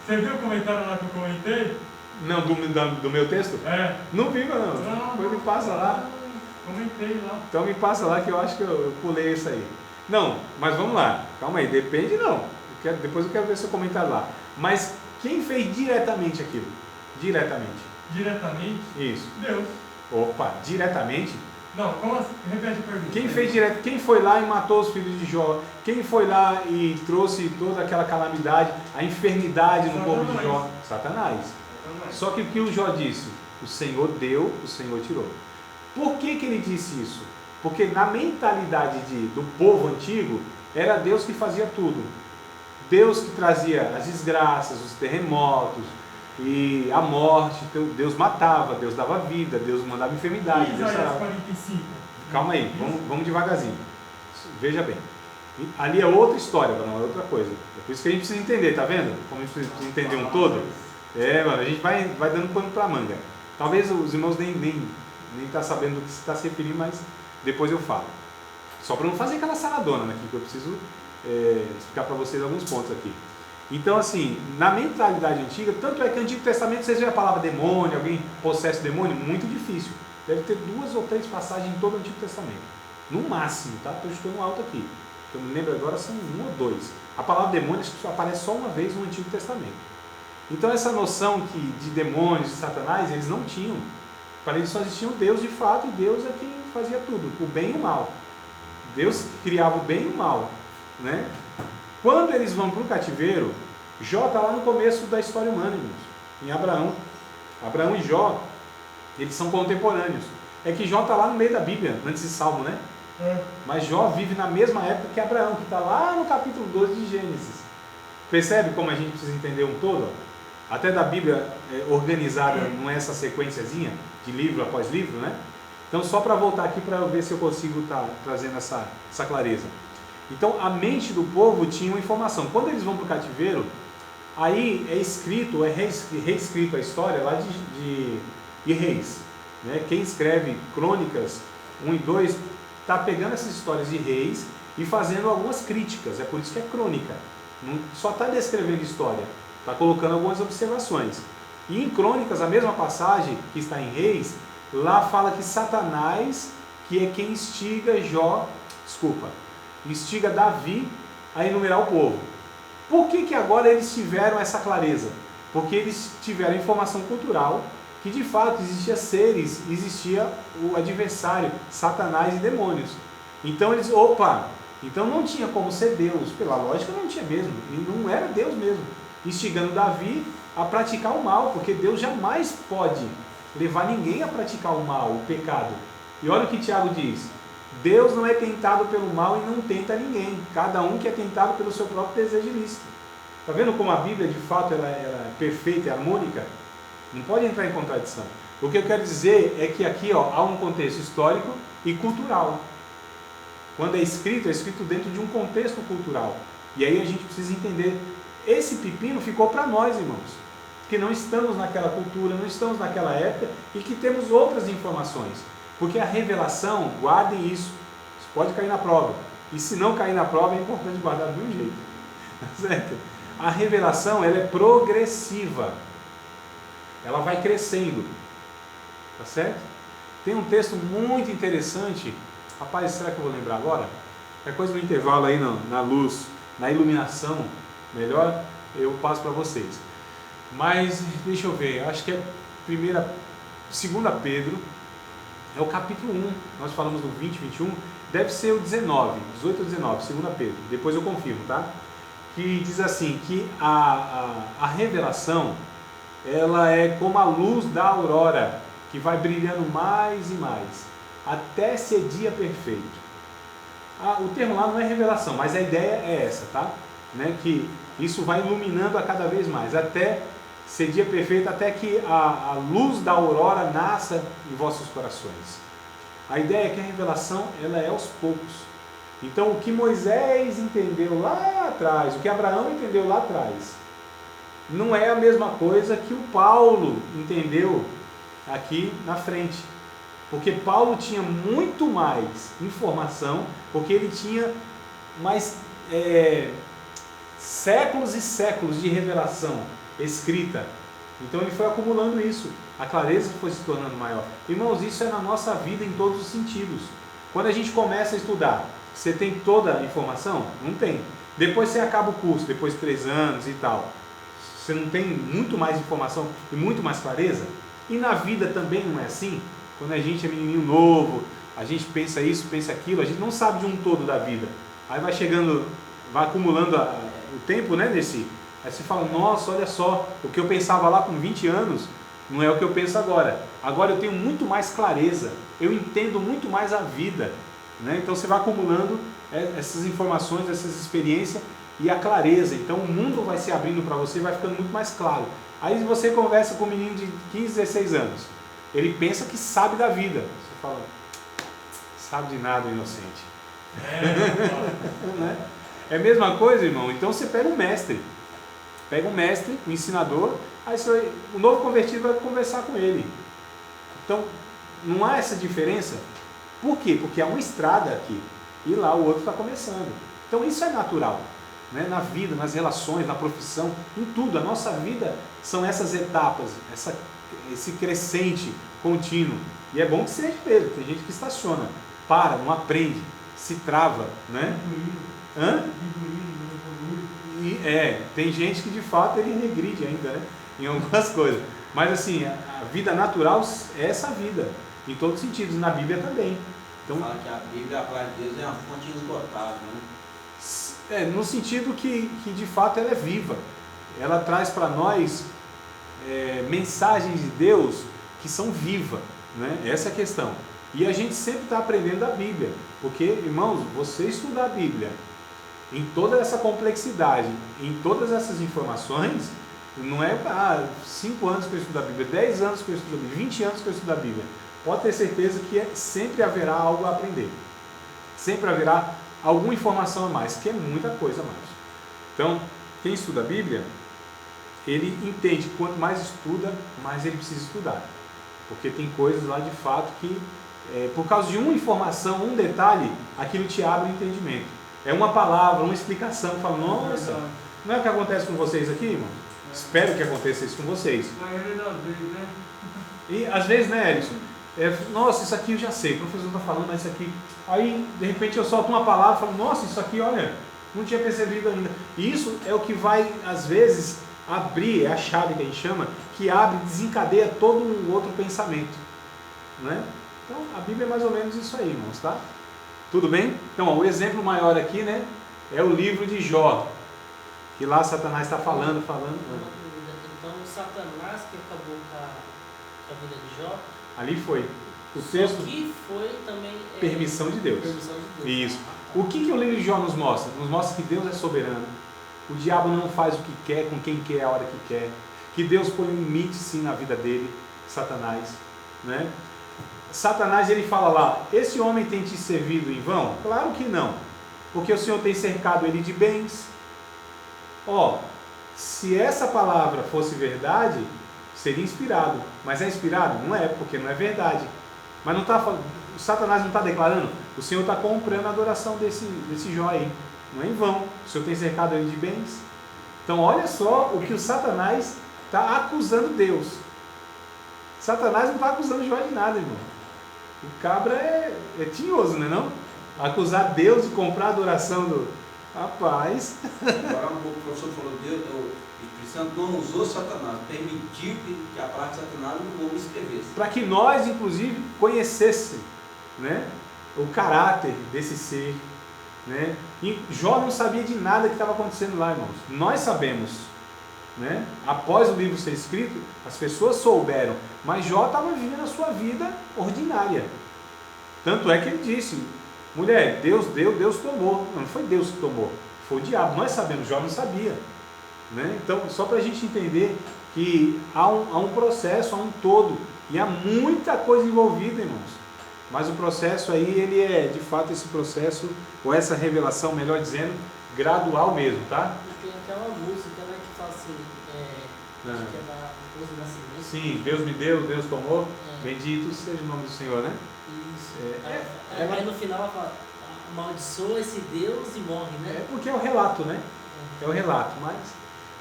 Você viu o comentário lá que eu comentei? Não, do meu texto? É. Não vi, não. Depois me passa lá. Comentei lá. Então me passa lá que eu acho que eu pulei isso aí. Não, mas vamos lá. Calma aí, depende não. Depois eu quero ver seu comentário lá. Mas quem fez diretamente aquilo? Diretamente. Diretamente? Isso. Deus. Opa, diretamente? Não, como assim? Repete a pergunta. Quem fez direto? Quem foi lá e matou os filhos de Jó? Quem foi lá e trouxe toda aquela calamidade, a enfermidade no povo de Jó? Satanás. Só que o que o Jó disse? O Senhor deu, o Senhor tirou. Por que ele disse isso? Porque na mentalidade do povo antigo, era Deus que fazia tudo. Deus que trazia as desgraças, os terremotos e a morte. Deus matava, Deus dava vida, Deus mandava enfermidade. E Isaías 45? Calma aí, vamos devagarzinho. Veja bem. Ali é outra história, não é outra coisa. É por isso que a gente precisa entender, tá vendo? Como a gente precisa entender um todo. Mano, a gente vai dando pano pra manga. Talvez os irmãos nem tá sabendo do que se está se referindo, mas depois eu falo. Só para não fazer aquela saradona aqui, que eu preciso explicar para vocês alguns pontos aqui. Então, assim, na mentalidade antiga, tanto é que no Antigo Testamento, vocês veem a palavra demônio, alguém possesse demônio, muito difícil. Deve ter 2 ou 3 passagens em todo o Antigo Testamento. No máximo, tá? Estou chutando alto aqui. Eu me lembro agora, são 1 ou 2. A palavra demônio acho que só aparece só uma vez no Antigo Testamento. Então, essa noção de demônios e Satanás, eles não tinham. Para eles só existia um Deus de fato, e Deus é quem fazia tudo, o bem e o mal. Deus criava o bem e o mal, né? Quando eles vão para o cativeiro, Jó está lá no começo da história humana, irmãos, em Abraão. Abraão e Jó, eles são contemporâneos. É que Jó está lá no meio da Bíblia, antes de Salmo, né? Mas Jó vive na mesma época que Abraão, que está lá no capítulo 12 de Gênesis. Percebe como a gente precisa entender um todo? Até da Bíblia organizada, não é essa sequenciazinha de livro após livro, né? Então, só para voltar aqui para eu ver se eu consigo estar trazendo essa clareza. Então, a mente do povo tinha uma informação. Quando eles vão para o cativeiro, aí é escrito, é reescrito a história lá de Reis. Né? Quem escreve Crônicas 1 e 2 está pegando essas histórias de Reis e fazendo algumas críticas. É por isso que é crônica. Não só está descrevendo história, está colocando algumas observações. E em Crônicas, a mesma passagem que está em Reis, lá fala que Satanás, que é quem instiga instiga Davi a enumerar o povo. Por que agora eles tiveram essa clareza? Porque eles tiveram informação cultural que de fato existia o adversário, Satanás e demônios. Então eles, então não tinha como ser Deus, pela lógica não tinha mesmo, e não era Deus mesmo, instigando Davi a praticar o mal, porque Deus jamais pode levar ninguém a praticar o mal, o pecado. E olha o que Tiago diz: Deus não é tentado pelo mal e não tenta ninguém, cada um que é tentado pelo seu próprio desejo ilícito. Está vendo como a Bíblia de fato ela é perfeita e harmônica? Não pode entrar em contradição. O que eu quero dizer é que aqui há um contexto histórico e cultural. Quando é escrito dentro de um contexto cultural. E aí a gente precisa entender, esse pepino ficou para nós, irmãos, que não estamos naquela cultura, não estamos naquela época e que temos outras informações. Porque a revelação, guardem isso pode cair na prova. E se não cair na prova, é importante guardar de um jeito. Certo? A revelação, ela é progressiva. Ela vai crescendo. Tá certo? Tem um texto muito interessante. Rapaz, será que eu vou lembrar agora? É coisa do intervalo aí na luz, na iluminação. Melhor, eu passo para vocês. Mas, deixa eu ver. Acho que é 2 Pedro. É o capítulo 1. Nós falamos do 20, 21. Deve ser o 19, 18 ou 19, 2 Pedro. Depois eu confirmo, tá? Que diz assim, que a revelação, ela é como a luz da aurora, que vai brilhando mais e mais, até ser dia perfeito. O termo lá não é revelação, mas a ideia é essa, tá? Né? Que isso vai iluminando a cada vez mais, até ser dia perfeito, até que a luz da aurora nasça em vossos corações. A ideia é que a revelação, ela é aos poucos. Então, o que Moisés entendeu lá atrás, o que Abraão entendeu lá atrás, não é a mesma coisa que o Paulo entendeu aqui na frente. Porque Paulo tinha muito mais informação, porque ele tinha mais séculos e séculos de revelação escrita. Então ele foi acumulando isso, a clareza foi se tornando maior. Irmãos, isso é na nossa vida em todos os sentidos. Quando a gente começa a estudar, você tem toda a informação? Não tem. Depois você acaba o curso, depois de 3 anos e tal, você não tem muito mais informação e muito mais clareza? E na vida também não é assim? Quando a gente é menininho novo, a gente pensa isso, pensa aquilo, a gente não sabe de um todo da vida. Aí vai chegando, vai acumulando o tempo, né, aí você fala, nossa, olha só, o que eu pensava lá com 20 anos não é o que eu penso agora. Agora eu tenho muito mais clareza, eu entendo muito mais a vida, né? Então você vai acumulando essas informações, essas experiências e a clareza. Então o mundo vai se abrindo para você e vai ficando muito mais claro. Aí você conversa com um menino de 15, 16 anos, ele pensa que sabe da vida. Você fala, sabe de nada, inocente. Né? É a mesma coisa, irmão. Então você pega um mestre, um ensinador, aí o novo convertido vai conversar com ele. Então não há essa diferença. Por quê? Porque há uma estrada aqui e lá o outro está começando. Então isso é natural, né? Na vida, nas relações, na profissão, em tudo. A nossa vida são essas etapas, esse crescente contínuo. E é bom que seja mesmo. Tem gente que estaciona, para, não aprende, se trava, né? Tem gente que de fato ele regride ainda, né? Em algumas coisas. Mas assim, a vida natural é essa vida, em todos os sentidos, na Bíblia também. Então, fala que a Bíblia, a palavra de Deus, é uma fonte inesgotável, né? No sentido que de fato ela é viva. Ela traz para nós mensagens de Deus que são vivas, né? Essa é a questão. E a gente sempre está aprendendo da Bíblia, porque, irmãos, você estudar a Bíblia em toda essa complexidade, em todas essas informações, não é 5 anos que eu estudo a Bíblia, 10 anos que eu estudo a Bíblia, 20 anos que eu estudo a Bíblia. pode ter certeza que sempre haverá algo a aprender. Sempre haverá alguma informação a mais, que é muita coisa a mais. Então, quem estuda a Bíblia, ele entende que quanto mais estuda, mais ele precisa estudar. Porque tem coisas lá de fato que, por causa de uma informação, um detalhe, aquilo te abre o entendimento. É uma palavra, uma explicação. Fala, nossa, não é o que acontece com vocês aqui, irmão? Espero que aconteça isso com vocês. E às vezes, né, Edson? Nossa, isso aqui eu já sei, o professor está falando, mas isso aqui. Aí, de repente, eu solto uma palavra e falo, nossa, isso aqui, olha, não tinha percebido ainda. E isso é o que vai, às vezes, abrir, é a chave que a gente chama, que abre, desencadeia todo um outro pensamento. Né? Então, a Bíblia é mais ou menos isso aí, irmãos, tá? Tudo bem? Então, ó, o exemplo maior aqui, né, é o livro de Jó, que lá Satanás está falando. Então, Satanás que acabou com a vida de Jó. Ali foi. O texto. Que foi também. Permissão de Deus. Permissão de Deus. Isso. O que o livro de Jó nos mostra? Nos mostra que Deus é soberano. O diabo não faz o que quer, com quem quer, a hora que quer. Que Deus põe um limite sim na vida dele, Satanás. Né? Satanás, ele fala lá, esse homem tem te servido em vão? Claro que não. Porque o Senhor tem cercado ele de bens. Ó, se essa palavra fosse verdade, seria inspirado. Mas é inspirado? Não é, porque não é verdade. Mas não está falando, Satanás não está declarando, o Senhor está comprando a adoração desse Jó aí. Não é em vão. O Senhor tem cercado ele de bens. Então olha só o que o Satanás está acusando Deus. Satanás não está acusando Jó de nada, irmão. O cabra é tinhoso, não é não? Acusar Deus de comprar a adoração do... Rapaz... Agora o professor falou, Deus, o Espírito Santo não usou Satanás, permitiu que a parte de Satanás não escrevesse. Para que nós, inclusive, conhecêssemos, né, o caráter desse ser. Né? E Jó não sabia de nada que estava acontecendo lá, irmãos. Nós sabemos. Né? Após o livro ser escrito, as pessoas souberam. Mas Jó estava vivendo a sua vida ordinária. Tanto é que ele disse, mulher, Deus deu, Deus tomou. Não foi Deus que tomou, foi o diabo. Nós sabemos, Jó não sabia. Né? Então, só para a gente entender que há um processo, há um todo. E há muita coisa envolvida, irmãos. Mas o processo aí, ele é, de fato, esse processo, ou essa revelação, melhor dizendo, gradual mesmo, tá? E tem aquela música, né, que fala assim, que é da música da Silêncio. Sim, Deus me deu, Deus tomou, bendito seja o nome do Senhor, né? Isso. Aí no final ela fala, amaldiçoa esse Deus e morre, né? É porque é o relato, né? É o relato, mas...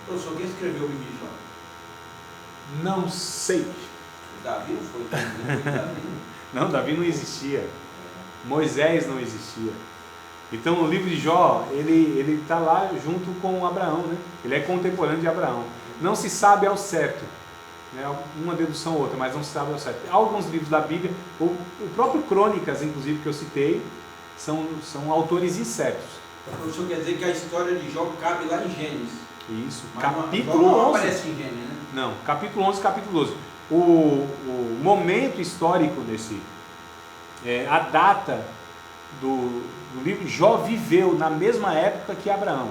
Professor, quem escreveu o livro de Jó? Não sei. Davi não foi, Davi. Não, Davi não existia. Moisés não existia. Então o livro de Jó, ele está lá junto com Abraão, né? Ele é contemporâneo de Abraão. Não se sabe ao certo, né? Uma dedução ou outra, mas não se sabe ao certo. Alguns livros da Bíblia, o próprio Crônicas, inclusive, que eu citei, são autores incertos. Então, o senhor quer dizer que a história de Jó cabe lá em Gênesis? Isso, mas capítulo 11. Não aparece em Gênesis, né? Não, capítulo 11, capítulo 12. O momento histórico desse, a data do livro, Jó viveu na mesma época que Abraão.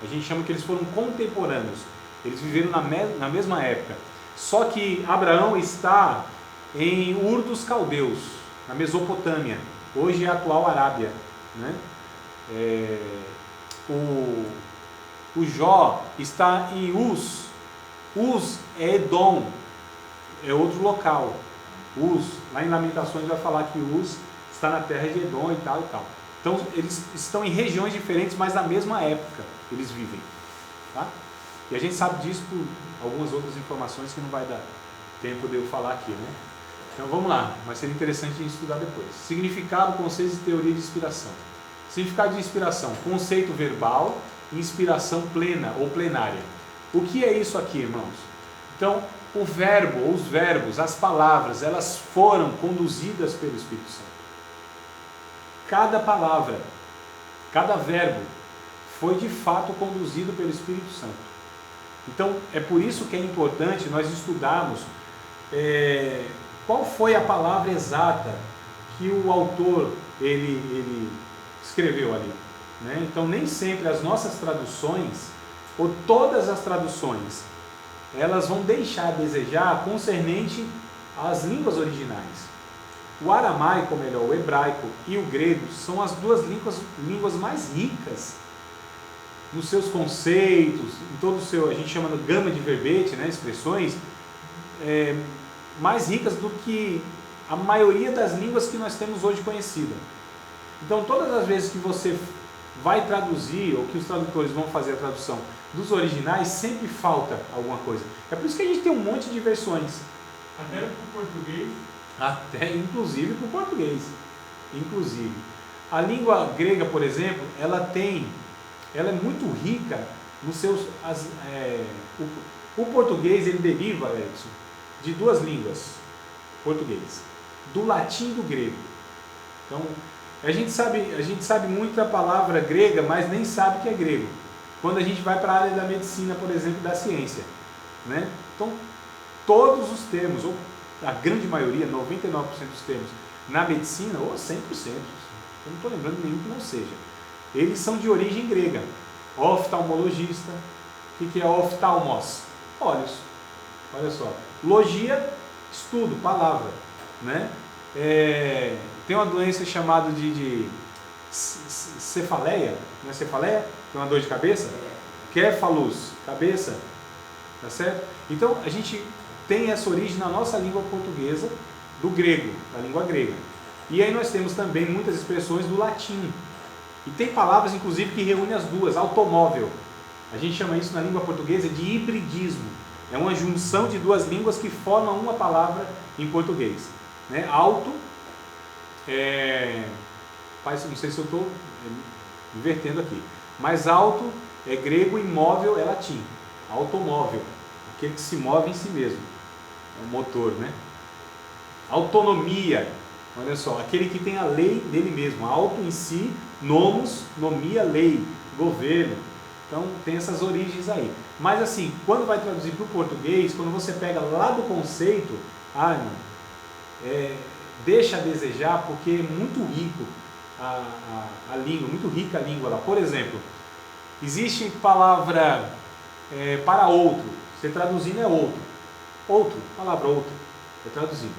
A gente chama que eles foram contemporâneos. Eles viveram na mesma época. Só que Abraão está em Ur dos Caldeus, na Mesopotâmia. Hoje é a atual Arábia. Né? O Jó está em Uz. Uz é Edom. É outro local. Uz, lá em Lamentações vai falar que Uz está na terra de Edom e tal e tal. Então eles estão em regiões diferentes, mas na mesma época eles vivem. Tá? E a gente sabe disso por algumas outras informações que não vai dar tempo de eu falar aqui, né? Então vamos lá, vai ser interessante a gente estudar depois. Significado, conceitos e teoria de inspiração. Significado de inspiração, conceito verbal e inspiração plena ou plenária. O que é isso aqui, irmãos? Então, o verbo, ou os verbos, as palavras, elas foram conduzidas pelo Espírito Santo. Cada palavra, cada verbo foi de fato conduzido pelo Espírito Santo. Então, é por isso que é importante nós estudarmos qual foi a palavra exata que o autor ele escreveu ali. Né? Então, nem sempre as nossas traduções, ou todas as traduções, elas vão deixar a desejar concernente às línguas originais. O aramaico, ou melhor, o hebraico e o grego são as duas línguas mais ricas nos seus conceitos, em todo o seu, a gente chama de gama de verbete, né, expressões, mais ricas do que a maioria das línguas que nós temos hoje conhecida. Então, todas as vezes que você vai traduzir, ou que os tradutores vão fazer a tradução dos originais, sempre falta alguma coisa. É por isso que a gente tem um monte de versões. Até para o português. Até, inclusive, para o português. Inclusive. A língua grega, por exemplo, ela é muito rica nos seus... o português, ele deriva, Edson, de duas línguas. Português. Do latim e do grego. Então, a gente sabe muito da palavra grega, mas nem sabe que é grego. Quando a gente vai para a área da medicina, por exemplo, da ciência, né? Então, todos os termos, ou a grande maioria, 99% dos termos, na medicina, ou 100%, eu não estou lembrando nenhum que não seja, eles são de origem grega. Oftalmologista, o que é oftalmos? Olhos, olha só. Logia, estudo, palavra, né? Tem uma doença chamada de cefaleia, não é cefaleia? Tem uma dor de cabeça? Céfalos, cabeça, tá certo? Então, a gente tem essa origem na nossa língua portuguesa, do grego, da língua grega. E aí nós temos também muitas expressões do latim. E tem palavras, inclusive, que reúnem as duas. Automóvel. A gente chama isso na língua portuguesa de hibridismo. É uma junção de duas línguas que formam uma palavra em português. Né? Auto, não sei se eu estou invertendo aqui, mas auto é grego e móvel é latim. Automóvel, aquele que se move em si mesmo. É o motor, né? Autonomia, olha só, aquele que tem a lei dele mesmo. Auto em si, nomos, nomia, lei, governo. Então tem essas origens aí. Mas assim, quando vai traduzir para o português, quando você pega lá do conceito, deixa a desejar, porque é muito rico a língua, muito rica a língua lá. Por exemplo, existe palavra para outro, você traduzindo é outro. Outro, palavra outro, é traduzindo.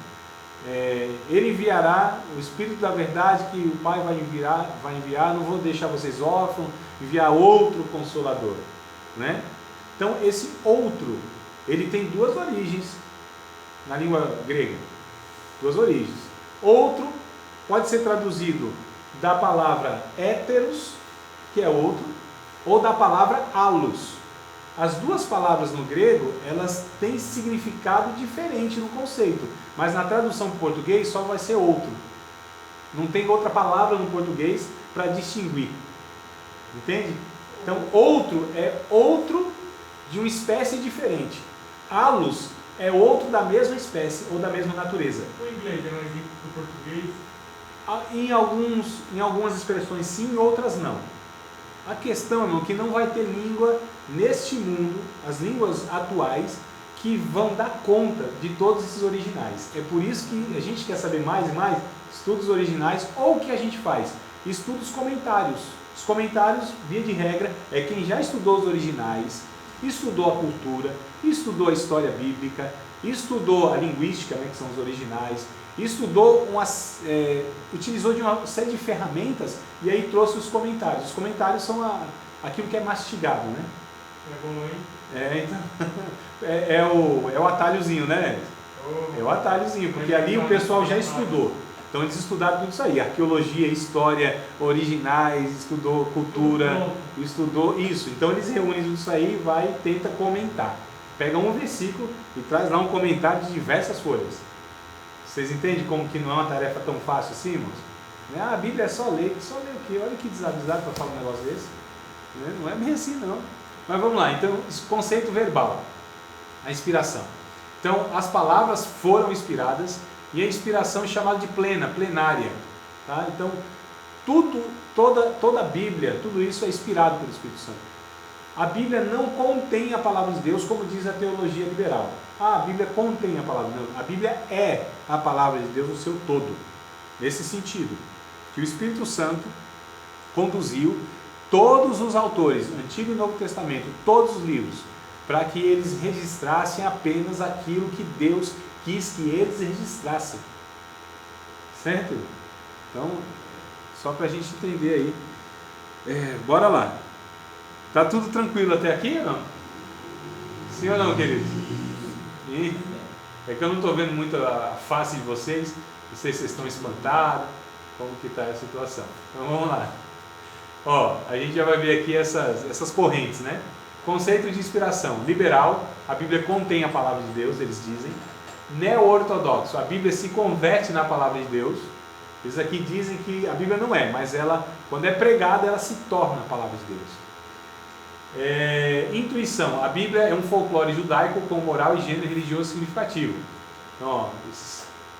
Ele enviará o Espírito da verdade que o Pai vai enviar, não vou deixar vocês órfãos, enviar outro Consolador, né? Então esse outro, ele tem duas origens na língua grega, duas origens. Outro pode ser traduzido da palavra héteros, que é outro, ou da palavra allos. As duas palavras no grego, elas têm significado diferente no conceito, mas na tradução para o português só vai ser outro. Não tem outra palavra no português para distinguir. Entende? Então, outro é outro de uma espécie diferente. Allos é outro da mesma espécie ou da mesma natureza. O inglês é mais rico que o português? Em algumas expressões sim, em outras não. A questão, irmão, é que não vai ter língua neste mundo, as línguas atuais, que vão dar conta de todos esses originais. É por isso que a gente quer saber mais e mais estudos originais, ou o que a gente faz? Estudos comentários. Os comentários, via de regra, é quem já estudou os originais, estudou a cultura, estudou a história bíblica, estudou a linguística, né, que são os originais, utilizou de uma série de ferramentas e aí trouxe os comentários. Os comentários são aquilo que é mastigado, né? É bom, hein? Então, é o atalhozinho, né? É o atalhozinho, porque ali o pessoal já estudou. Então eles estudaram tudo isso aí, arqueologia, história, originais, estudou cultura, estudou isso. Então eles reúnem tudo isso aí e vai e tenta comentar. Pega um versículo e traz lá um comentário de diversas folhas. Vocês entendem como que não é uma tarefa tão fácil assim, irmãos? A Bíblia é só ler o quê? Olha que desavisado para falar um negócio desse. Não é bem assim não. Mas vamos lá, então, conceito verbal, a inspiração. Então, as palavras foram inspiradas e a inspiração é chamada de plenária. Tá? Então, toda a Bíblia, tudo isso é inspirado pelo Espírito Santo. A Bíblia não contém a palavra de Deus, como diz a teologia liberal. A Bíblia contém a palavra de Deus. A Bíblia é a palavra de Deus no seu todo. Nesse sentido, que o Espírito Santo conduziu todos os autores, Antigo e Novo Testamento, todos os livros, para que eles registrassem apenas aquilo que Deus quis que eles registrassem. Certo? Então, só para a gente entender aí. Bora lá. Tá tudo tranquilo até aqui ou não? Sim ou não, queridos? É que eu não estou vendo muito a face de vocês. Não sei se vocês estão espantados. Como que está a situação. Então vamos lá. Ó, a gente já vai ver aqui essas correntes, né? Conceito de inspiração. Liberal, a Bíblia contém a palavra de Deus, eles dizem. Neo-ortodoxo, a Bíblia se converte na palavra de Deus. Eles aqui dizem que a Bíblia não é, mas ela, quando é pregada, ela se torna a palavra de Deus. Intuição, a Bíblia é um folclore judaico com moral e gênero religioso significativo. Então, ó,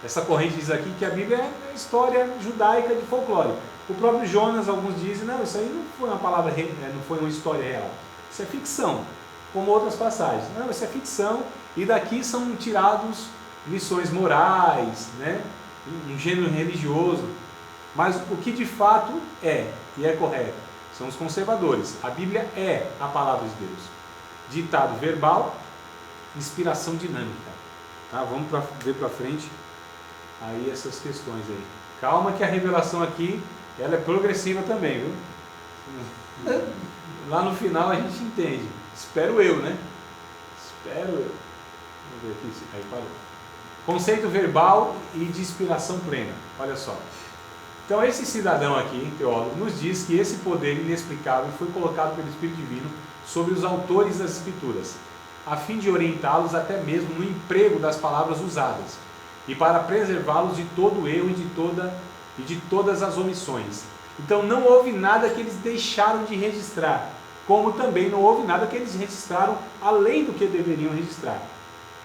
essa corrente diz aqui que a Bíblia é história judaica de folclore. O próprio Jonas, alguns dizem, não, isso aí não foi uma palavra, não foi uma história real. Isso é ficção, como outras passagens. Não, isso é ficção, e daqui são tirados lições morais, né? Um gênero religioso. Mas o que de fato é, e é correto, são os conservadores. A Bíblia é a palavra de Deus. Ditado verbal, inspiração dinâmica. Tá? Vamos ver para frente aí essas questões aí. Calma que a revelação aqui, ela é progressiva também, viu? Lá no final a gente entende. Espero eu, né? Espero eu. Vamos ver aqui, aí parou. Conceito verbal e de inspiração plena. Olha só. Então esse cidadão aqui, teólogo, nos diz que esse poder inexplicável foi colocado pelo Espírito Divino sobre os autores das Escrituras, a fim de orientá-los até mesmo no emprego das palavras usadas, e para preservá-los de todo erro e de todas as omissões. Então não houve nada que eles deixaram de registrar, como também não houve nada que eles registraram além do que deveriam registrar.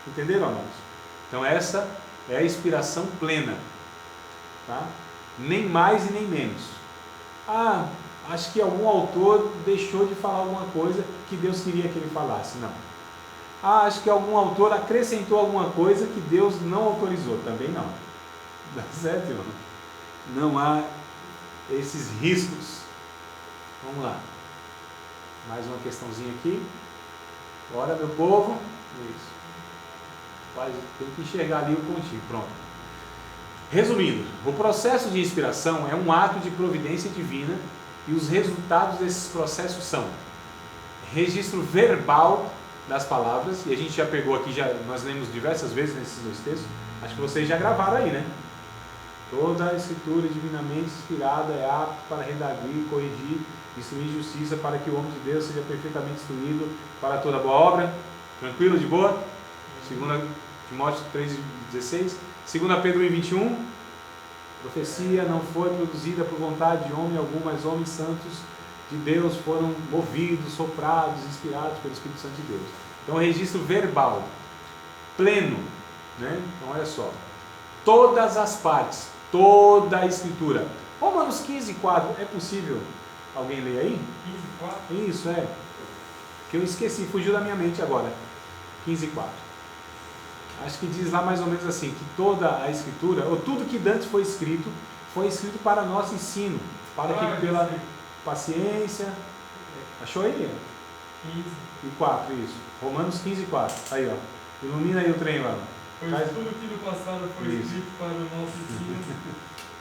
Entenderam, amados? Então essa é a inspiração plena, tá? Nem mais e nem menos. Acho que algum autor deixou de falar alguma coisa que Deus queria que ele falasse. Não. Acho que algum autor acrescentou alguma coisa que Deus não autorizou. Também não. Dá certo, irmão? Não há esses riscos. Vamos lá. Mais uma questãozinha aqui. Bora, meu povo. Isso. Tem que enxergar ali o pontinho. Pronto. Resumindo, o processo de inspiração é um ato de providência divina e os resultados desses processos são registro verbal das palavras, e a gente já pegou aqui, nós lemos diversas vezes nesses dois textos, acho que vocês já gravaram aí, né? Toda a escritura divinamente inspirada é apta para redarguir, corrigir, instruir justiça, para que o homem de Deus seja perfeitamente instruído para toda boa obra. Tranquilo, de boa? 2 Timóteo 3,16. 2 Pedro 1,21. Profecia não foi produzida por vontade de homem algum, mas homens santos de Deus foram movidos, soprados, inspirados pelo Espírito Santo de Deus. Então, registro verbal, pleno, né? Então, olha só. Todas as partes, toda a escritura. Romanos 15,4. É possível alguém ler aí? 15,4? Isso, é. Que eu esqueci, fugiu da minha mente agora. 15,4. Acho que diz lá mais ou menos assim, que toda a escritura, ou tudo que dantes foi escrito para nosso ensino, para que pela paciência, achou aí? 15,4, isso, Romanos 15,4, aí ó, ilumina aí o trem lá. Pois tudo que no passado foi escrito para o nosso ensino,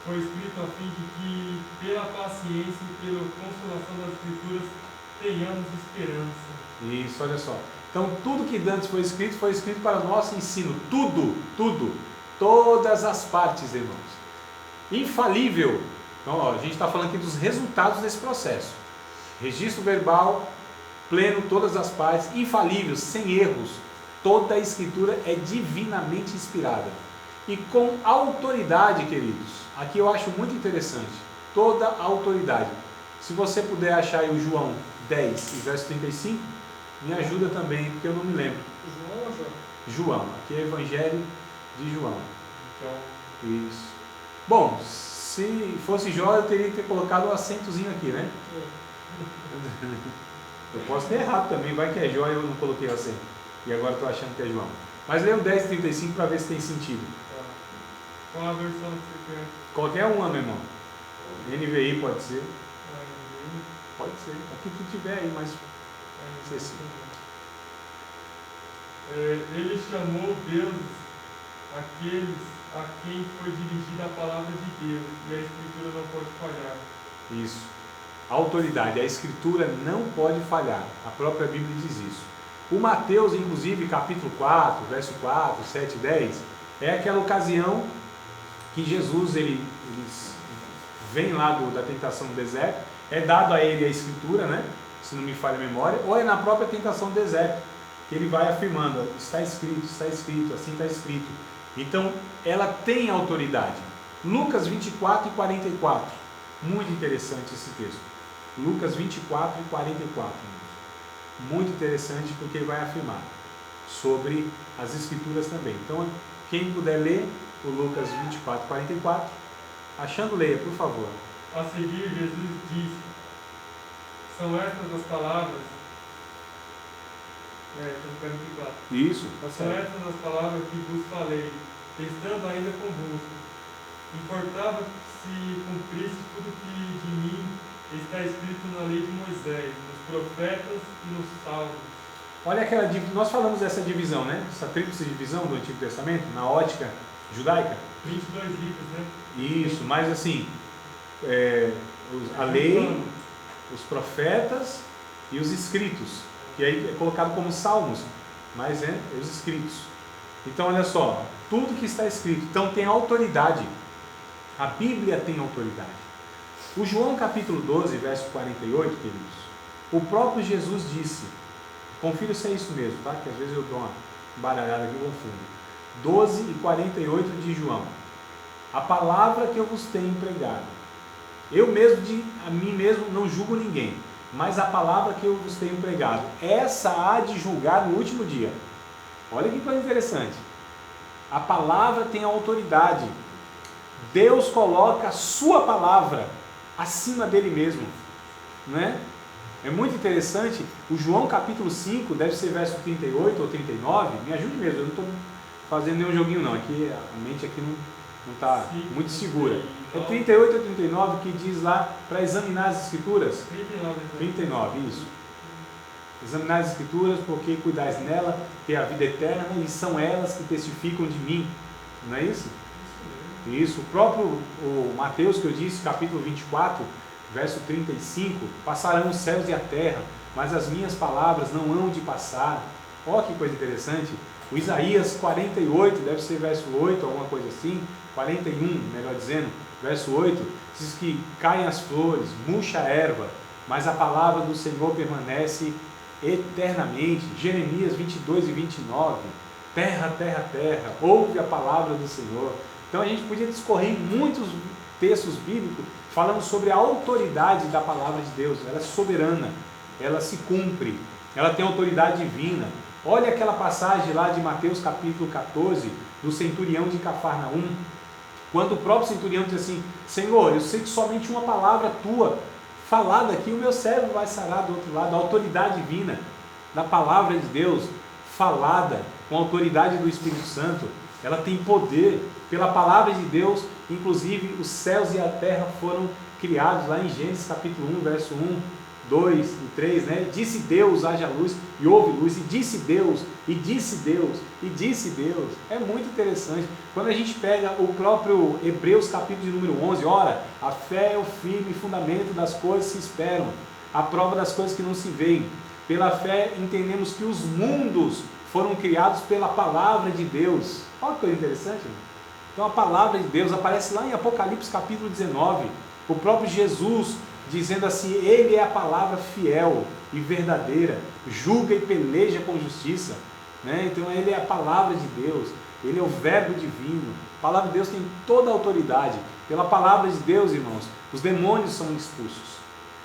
foi escrito a fim de que, pela paciência e pela consolação das escrituras, tenhamos esperança. Isso, olha só. Então, tudo que dantes foi escrito para o nosso ensino. Tudo. Todas as partes, irmãos. Infalível. Então, ó, a gente está falando aqui dos resultados desse processo. Registro verbal, pleno, todas as partes, infalível, sem erros. Toda a escritura é divinamente inspirada. E com autoridade, queridos. Aqui eu acho muito interessante. Toda a autoridade. Se você puder achar aí o João 10, verso 35... me ajuda também, porque eu não me lembro. João ou João? João, aqui é o Evangelho de João. Então, isso. Bom, se fosse Jó, eu teria que ter colocado um acentozinho aqui, né? Eu posso ter errado também, vai que é Jó e eu não coloquei o acento. E agora estou achando que é João. Mas leia o 10:35 para ver se tem sentido. qual a versão que você quer? Qualquer uma, meu irmão. NVI pode ser. Pode ser. Aqui que tiver aí, mas... Ele chamou deuses aqueles a quem foi dirigida a palavra de Deus, e a Escritura não pode falhar. Isso. A autoridade, a Escritura não pode falhar. A própria Bíblia diz isso. O Mateus, inclusive, capítulo 4, verso 4, 7 e 10, é aquela ocasião que Jesus ele vem lá da tentação do deserto, é dado a ele a Escritura, né? Se não me falha a memória, ou é na própria tentação do deserto, que ele vai afirmando, está escrito, assim está escrito. Então, ela tem autoridade. Lucas 24 e 44, muito interessante esse texto. Lucas 24 e 44, muito interessante porque ele vai afirmar sobre as Escrituras também. Então, quem puder ler o Lucas 24 e 44, achando, leia, por favor. A seguir, Jesus disse: são estas as palavras. Estou ficando aqui claro. Isso, tá São certo. estas as palavras que vos falei, estando ainda convosco. Importava que se cumprisse tudo que de mim está escrito na lei de Moisés, nos profetas e nos salmos. Olha aquela divisão, nós falamos dessa divisão, né? Essa tríplice divisão do Antigo Testamento, na ótica judaica. 22 livros, né? Isso, mas assim, a lei, os profetas e os escritos, que aí é colocado como salmos, mas os escritos. Então olha só, tudo que está escrito, então tem autoridade. A Bíblia tem autoridade. O João capítulo 12, verso 48, queridos, o próprio Jesus disse, confira se é isso mesmo, tá? Que às vezes eu dou uma baralhada aqui e confundo. 12 e 48 de João. A palavra que eu vos tenho pregado. Eu mesmo, a mim mesmo, não julgo ninguém, mas a palavra que eu vos tenho pregado, essa há de julgar no último dia. Olha que coisa interessante. A palavra tem autoridade. Deus coloca a sua palavra acima dele mesmo, né? É muito interessante. O João capítulo 5, deve ser verso 38 ou 39, me ajude mesmo, eu não estou fazendo nenhum joguinho não, aqui a mente aqui não está muito segura. É 38 ou 39 que diz lá para examinar as Escrituras? 39, isso. Examinar as Escrituras, porque cuidais nela, ter a vida eterna, e são elas que testificam de mim. Não é isso? Isso. O próprio Mateus que eu disse, capítulo 24, verso 35, passarão os céus e a terra, mas as minhas palavras não hão de passar. Olha que coisa interessante. O Isaías 48, deve ser verso 8, alguma coisa assim, 41, melhor dizendo, verso 8, diz que caem as flores, murcha a erva, mas a palavra do Senhor permanece eternamente. Jeremias 22 e 29, terra, terra, terra, ouve a palavra do Senhor. Então a gente podia discorrer em muitos textos bíblicos falando sobre a autoridade da palavra de Deus. Ela é soberana, ela se cumpre, ela tem autoridade divina. Olha aquela passagem lá de Mateus capítulo 14, do centurião de Cafarnaum, quando o próprio centurião diz assim: Senhor, eu sei que somente uma palavra tua falada aqui, o meu servo vai sarar do outro lado. A autoridade divina da palavra de Deus falada com a autoridade do Espírito Santo, ela tem poder. Pela palavra de Deus, inclusive os céus e a terra foram criados, lá em Gênesis capítulo 1, verso 1, 2 e 3, né? Disse Deus, haja luz, e houve luz, e disse Deus, e disse Deus, e disse Deus. É muito interessante. Quando a gente pega o próprio Hebreus capítulo de número 11, ora, a fé é o firme fundamento das coisas que se esperam, a prova das coisas que não se veem. Pela fé entendemos que os mundos foram criados pela palavra de Deus. Olha que coisa interessante, né? Então a palavra de Deus aparece lá em Apocalipse capítulo 19, o próprio Jesus dizendo assim: Ele é a palavra fiel e verdadeira, julga e peleja com justiça, né? Então Ele é a palavra de Deus, Ele é o verbo divino. A palavra de Deus tem toda a autoridade. Pela palavra de Deus, irmãos, os demônios são expulsos.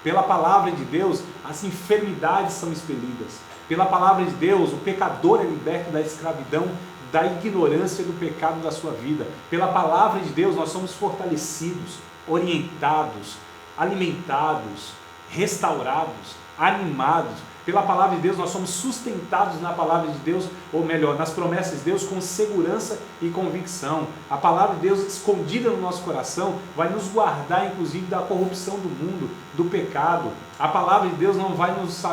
Pela palavra de Deus, as enfermidades são expelidas. Pela palavra de Deus, o pecador é liberto da escravidão, da ignorância do pecado da sua vida. Pela palavra de Deus nós somos fortalecidos, orientados, alimentados, restaurados, animados. Pela palavra de Deus nós somos sustentados na palavra de Deus, ou melhor, nas promessas de Deus, com segurança e convicção. A palavra de Deus escondida no nosso coração vai nos guardar inclusive da corrupção do mundo, do pecado. A palavra de Deus não vai nos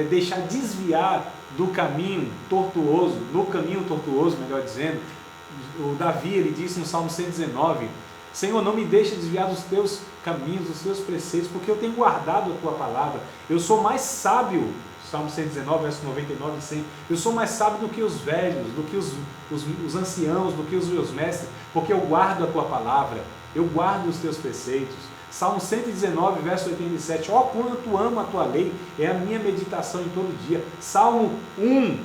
deixar desviar do caminho tortuoso, melhor dizendo, o Davi, ele disse no Salmo 119, Senhor, não me deixe desviar dos teus caminhos, dos teus preceitos, porque eu tenho guardado a tua palavra. Eu sou mais sábio, Salmo 119, verso 99 e 100. Eu sou mais sábio do que os velhos, do que os anciãos, do que os meus mestres, porque eu guardo a tua palavra, eu guardo os teus preceitos. Salmo 119, verso 87. Ó, quanto amo a tua lei, é a minha meditação em todo dia. Salmo 1.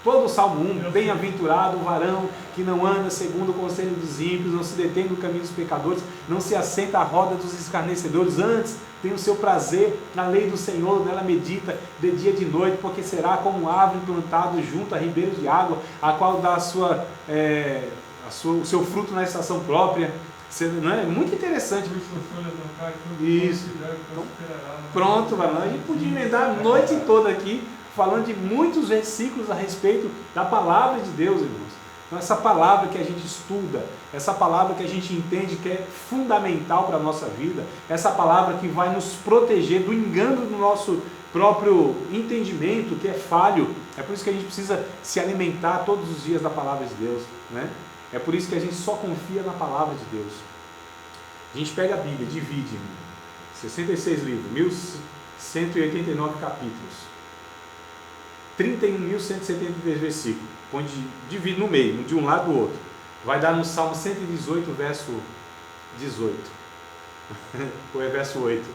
Todo o Salmo 1, bem-aventurado o varão que não anda segundo o conselho dos ímpios, não se detém no caminho dos pecadores, não se assenta à roda dos escarnecedores, antes tem o seu prazer na lei do Senhor, nela medita de dia e de noite, porque será como árvore plantada junto a ribeiros de água, a qual dá o seu fruto na estação própria. Não é? Muito interessante. Isso. Então, pronto, a gente podia emendar a noite toda aqui, falando de muitos versículos a respeito da palavra de Deus, irmãos. Então, essa palavra que a gente estuda, essa palavra que a gente entende que é fundamental para a nossa vida, essa palavra que vai nos proteger do engano do nosso próprio entendimento, que é falho. É por isso que a gente precisa se alimentar todos os dias da palavra de Deus, né? É por isso que a gente só confia na palavra de Deus. A gente pega a Bíblia, divide, 66 livros, 1.189 capítulos. 31.173 versículos, divide no meio, de um lado do outro, vai dar no Salmo 118, verso 18, ou é verso 8,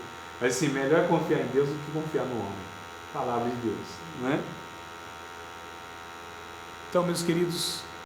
mas assim, melhor é confiar em Deus do que confiar no homem, palavra de Deus, né? Então, meus queridos,